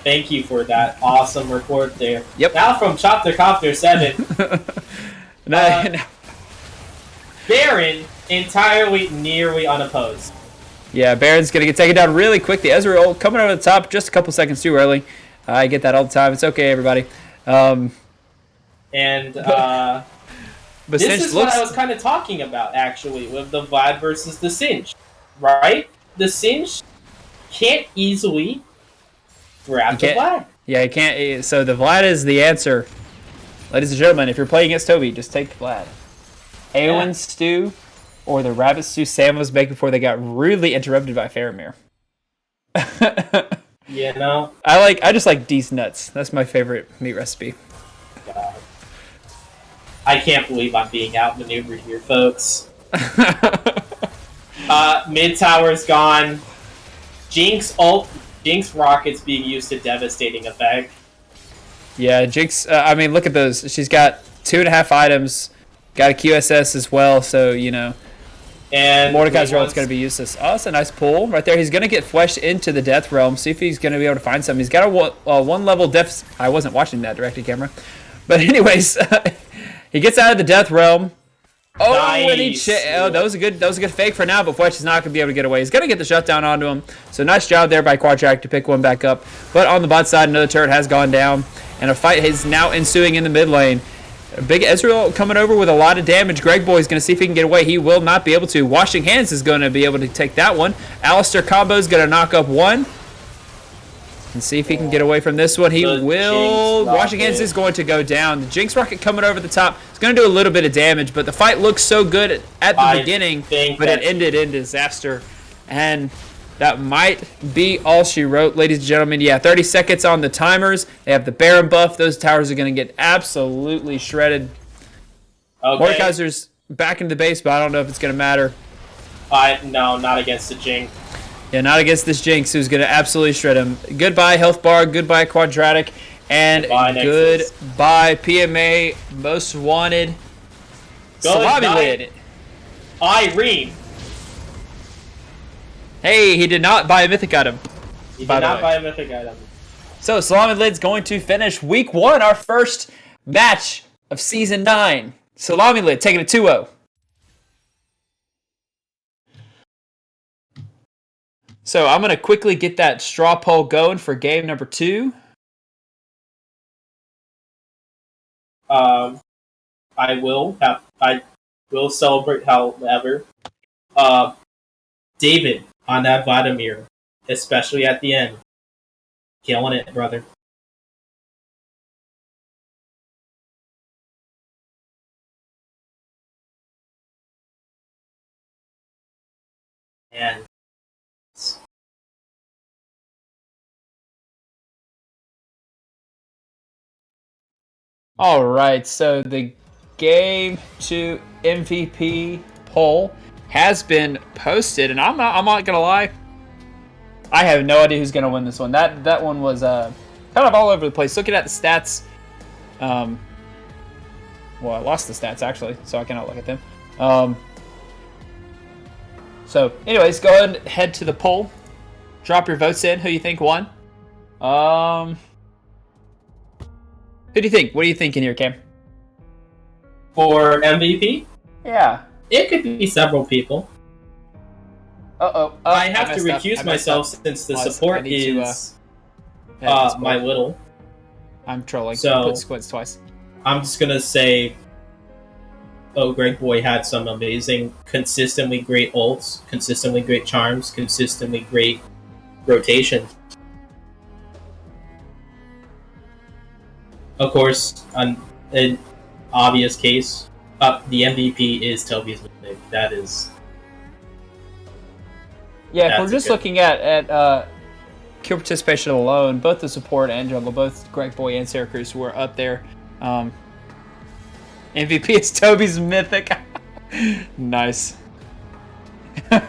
Thank you for that awesome report there. Yep. Now from Chopter Copter 7. No. Baron, entirely nearly unopposed. Yeah, Baron's going to get taken down really quickly. Ezreal coming over the top just a couple seconds too early. I get that all the time. It's okay, everybody. But this Cinch is what I was kind of talking about, actually, with the Vlad versus the Cinch, right? The Cinch can't easily grab the Vlad. Yeah, he can't. So the Vlad is the answer. Ladies and gentlemen, if you're playing against Toby, just take the Vlad. Aowen stew or the rabbit stew Sam was making before they got rudely interrupted by Faramir. You know? I just like D's nuts. That's my favorite meat recipe. God. I can't believe I'm being outmaneuvered here, folks. Mid tower's gone. Jinx rockets being used to devastating effect. Yeah, Jinx. I mean, look at those. She's got 2.5 items. Got a QSS as well, so you know. And Mordecai's roll is going to be useless. Oh, that's a nice pull right there. He's going to get fleshed into the Death Realm. See if he's going to be able to find something. He's got a one level death. I wasn't watching that directed camera, but anyways, he gets out of the Death Realm. Oh, nice. And that was a good fake for now, but Fletch is not going to be able to get away. He's going to get the shutdown onto him. So nice job there by Quadrak to pick one back up. But on the bot side, another turret has gone down, and a fight is now ensuing in the mid lane. Big Ezreal coming over with a lot of damage. Greg Boy is going to see if he can get away. He will not be able to. Washing Hands is going to be able to take that one. Alistair combo is going to knock up one. And see if he can get away from this one. He will. Washing Hands is going to go down. The Jinx Rocket coming over the top. It's going to do a little bit of damage, but the fight looks so good at the beginning, but it ended in disaster. And that might be all she wrote, ladies and gentlemen. Yeah, 30 seconds on the timers. They have the Baron buff. Those towers are going to get absolutely shredded. Okay. Mordekaiser's back into the base, but I don't know if it's going to matter. No, not against the Jinx. Yeah, not against this Jinx, who's going to absolutely shred him. Goodbye, Health Bar. Goodbye, Quadratic. And goodbye, PMA Most Wanted. Salami Lid. Irene. Hey, he did not buy a mythic item. He did not buy a mythic item. So, Salami Lid's going to finish week 1, our first match of season 9. Salami Lid taking a 2-0. So, I'm going to quickly get that straw poll going for game number 2. I will celebrate, however. David on that Vladimir, especially at the end, killing it, brother. And all right, so the game 2 MVP poll has been posted, and I'm not gonna lie, I have no idea who's gonna win this one. That one was kind of all over the place. Looking at the stats, well, I lost the stats actually, so I cannot look at them. So, anyways, go ahead and head to the poll. Drop your votes in. Who you think won? Who do you think? What are you thinking here, Cam? for MVP, Yeah. it could be several people. I have to messed recuse up. myself since the support is my little. I'm trolling. So- Put squints twice. I'm just gonna say, Greg Boy had some amazing, consistently great ults, consistently great charms, consistently great rotations. Of course, an obvious case, the MVP is Toby's Mythic. That is. Yeah, if That's we're just good. looking at kill participation alone, both the support and jungle, both Greg Boy and Syracuse were up there. MVP is Toby's Mythic. Nice. All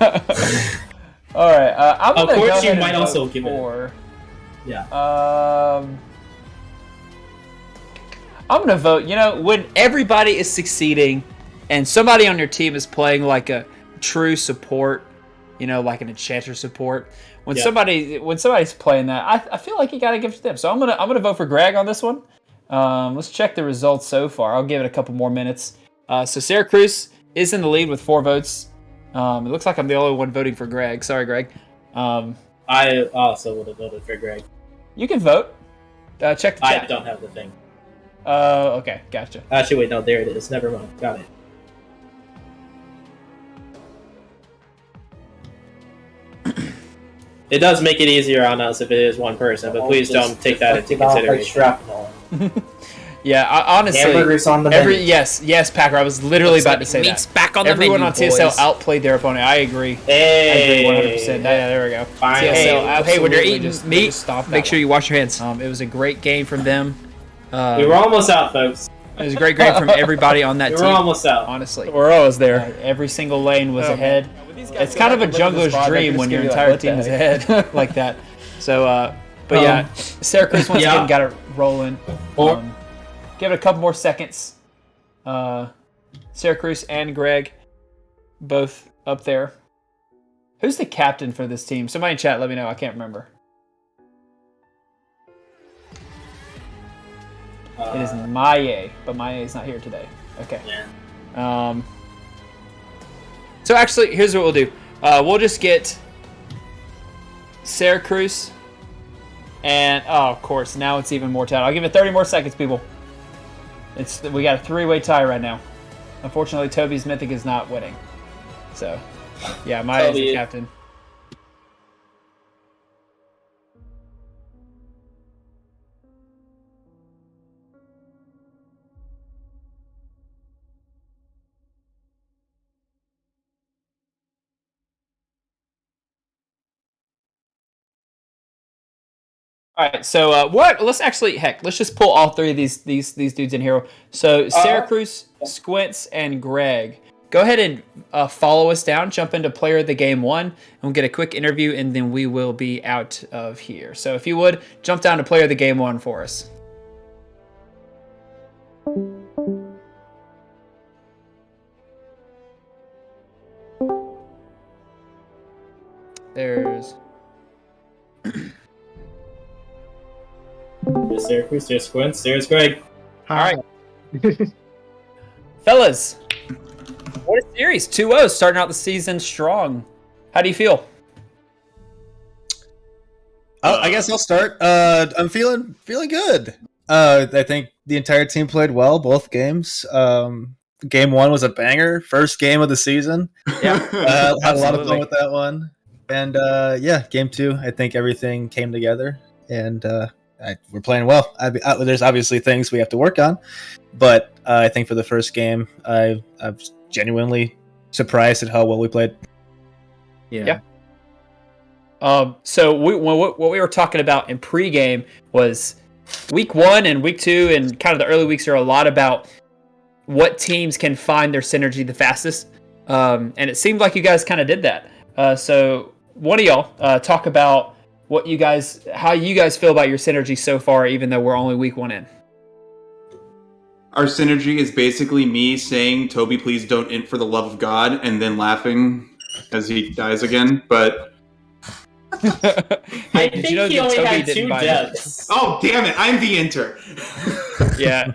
right, I'm Of gonna course go you ahead might and also vote give it- for. Yeah. I'm gonna vote. You know, when everybody is succeeding, and somebody on your team is playing like a true support, you know, like an enchanter support. When Yeah. somebody's playing that, I feel like you gotta give it to them. So I'm gonna vote for Greg on this one. Let's check the results so far. I'll give it a couple more minutes. So Syracuse is in the lead with 4 votes. It looks like I'm the only one voting for Greg. Sorry, Greg. I also would have voted for Greg. You can vote. Check the I chat. don't have the thing. Okay, gotcha. Actually, wait, no, there it is. Never mind. Got it. It does make it easier on us if it is one person, but please don't take that into consideration. Yeah, honestly, Hamburgers on the menu. yes, Packer. I was literally about to say meat's that. back on the Everyone menu, on TSL boys. outplayed their opponent. I agree. Hey, I agree 100%. Yeah, there we go. Finally. TSL Hey, when you're absolutely eating just meat, stopped make that sure you wash your hands. one. It was a great game from them. We were almost out, folks. It was a great game from everybody on that We team. were almost out. Honestly, We're always there. every single lane was Oh, ahead. It's kind of a jungler's dream when your entire team is ahead like that. So, but yeah, Syracuse once again got it rolling. Give it a couple more seconds. Syracuse and Greg, both up there. Who's the captain for this team? Somebody in chat, let me know. I can't remember. It is Maye, but Maye is not here today. Okay. Yeah. So actually, here's what we'll do. We'll just get Syracuse, and of course, now it's even more tight. I'll give it 30 more seconds, people. We got a 3-way tie right now. Unfortunately, Toby's Mythic is not winning. So, yeah, Maya is the captain. All right, so let's actually, let's just pull all three of these dudes in here. So Syracuse, Squints, and Greg. Go ahead and follow us down, jump into Player of the Game 1, and we'll get a quick interview, and then we will be out of here. So if you would, jump down to Player of the Game 1 for us. There's Syracuse, there's Squints, there's Greg. All right. Fellas, what a series. 2-0, starting out the season strong. How do you feel? I guess I'll start. I'm feeling good. I think the entire team played well, both games. Game 1 was a banger. First game of the season. Yeah. Had a lot of fun with that one. And Game 2, I think everything came together. And we're playing well. There's obviously things we have to work on. But I think for the first game, I'm genuinely surprised at how well we played. Yeah. So what we were talking about in pregame was week 1 and week 2 and kind of the early weeks are a lot about what teams can find their synergy the fastest. And it seemed like you guys kind of did that. So one of y'all talk about how you guys feel about your synergy so far, even though we're only week 1 in. Our synergy is basically me saying, Toby, please don't int for the love of God, and then laughing as he dies again. But I think he only had 2 deaths. Oh, damn it! I'm the inter. Yeah.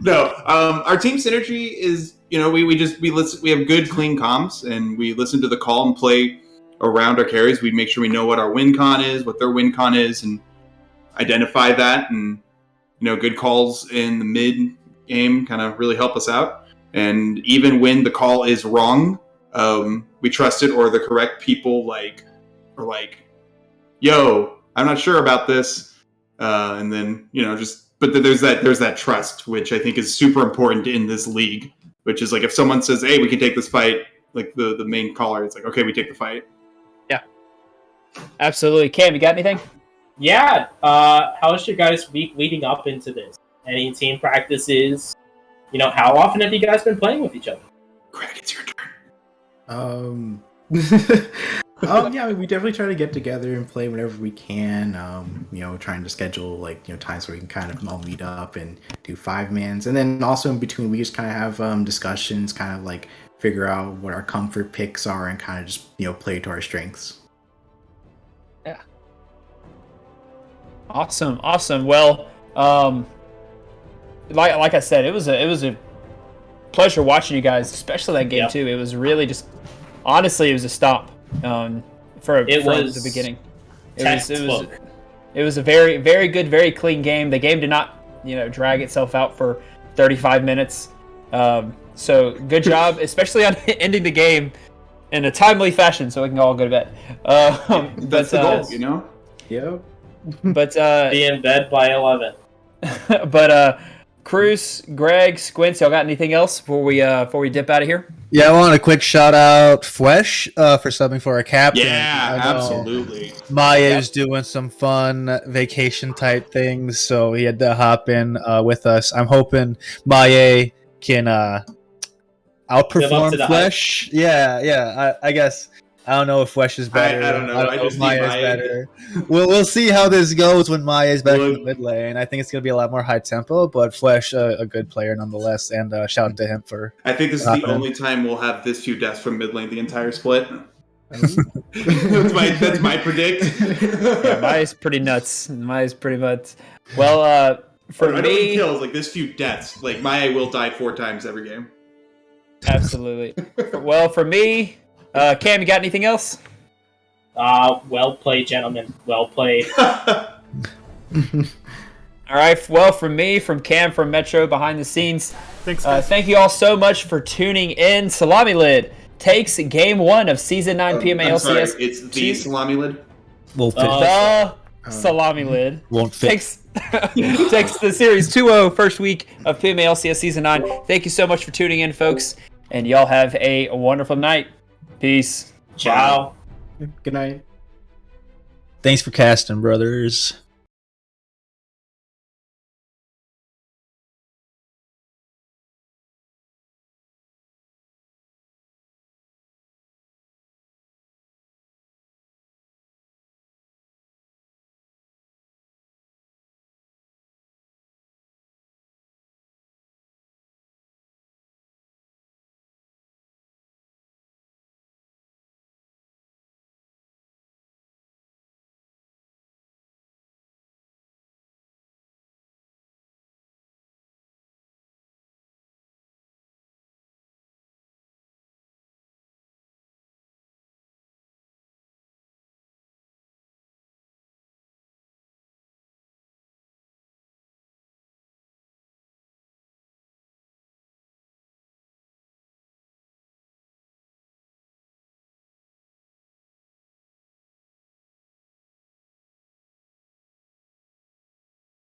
No. Our team synergy is, we listen. We have good, clean comms, and we listen to the call and play around our carries. We make sure we know what our win con is, what their win con is, and identify that. And good calls in the mid game kind of really help us out. And even when the call is wrong, we trust it, or the correct people are like, yo, I'm not sure about this. And then, but there's that trust, which I think is super important in this league, which is like, if someone says, hey, we can take this fight, like the main caller, it's like, okay, we take the fight. Yeah, absolutely. Cam, you got anything? Yeah. How's your guys' week leading up into this? Any team practices? How often have you guys been playing with each other? Greg, it's your turn. Yeah, we definitely try to get together and play whenever we can. Trying to schedule times where we can kind of all meet up and do 5-mans, and then also in between we just kind of have discussions, kind of figure out what our comfort picks are, and kind of just play to our strengths. Yeah. Awesome. Well, like I said, it was a pleasure watching you guys, especially that game too. It was really just, honestly, it was a stop for the beginning. It was a very, very good, very clean game. The game did not, drag itself out for 35 minutes. So good job, especially on ending the game in a timely fashion, so we can all go to bed. That's the goal, Yep. But Be in bed by 11. but Cruz, Greg, Squints, y'all got anything else before we dip out of here? Yeah, I want a quick shout out Flesh for subbing for our captain. Yeah, I know absolutely. Maya's doing some fun vacation type things, so he had to hop in with us. I'm hoping Maya can Live up outperform to the Flesh. Yeah. I guess I don't know if Flesh is better. I don't know. I just if need Maya's Maya. better. We'll see how this goes when Maya's back in the Look- mid lane. I think it's gonna be a lot more high tempo, but Flesh a good player nonetheless. And shout out to him for. I think this is the only time we'll have this few deaths from mid lane the entire split. That's my predict. Yeah, Maya's pretty nuts. Maya's pretty nuts. Well, for I don't mean me, kills, like this few deaths. Like Maya will die 4 times every game. absolutely. Well, for me, Cam, you got anything else? Well played, gentlemen. Well played. All right. Well, from me, from Cam, from Metro, behind the scenes. Thanks, guys. Thank you all so much for tuning in. Salami Lid takes Game 1 of Season 9 PMA I'm sorry, LCS. it's the salami lid. We'll fit. The Salami Lid Won't fit. takes the Series 2-0 first week of PMA LCS Season 9. Thank you so much for tuning in, folks. And y'all have a wonderful night. Peace. Ciao. Good night. Thanks for casting, brothers.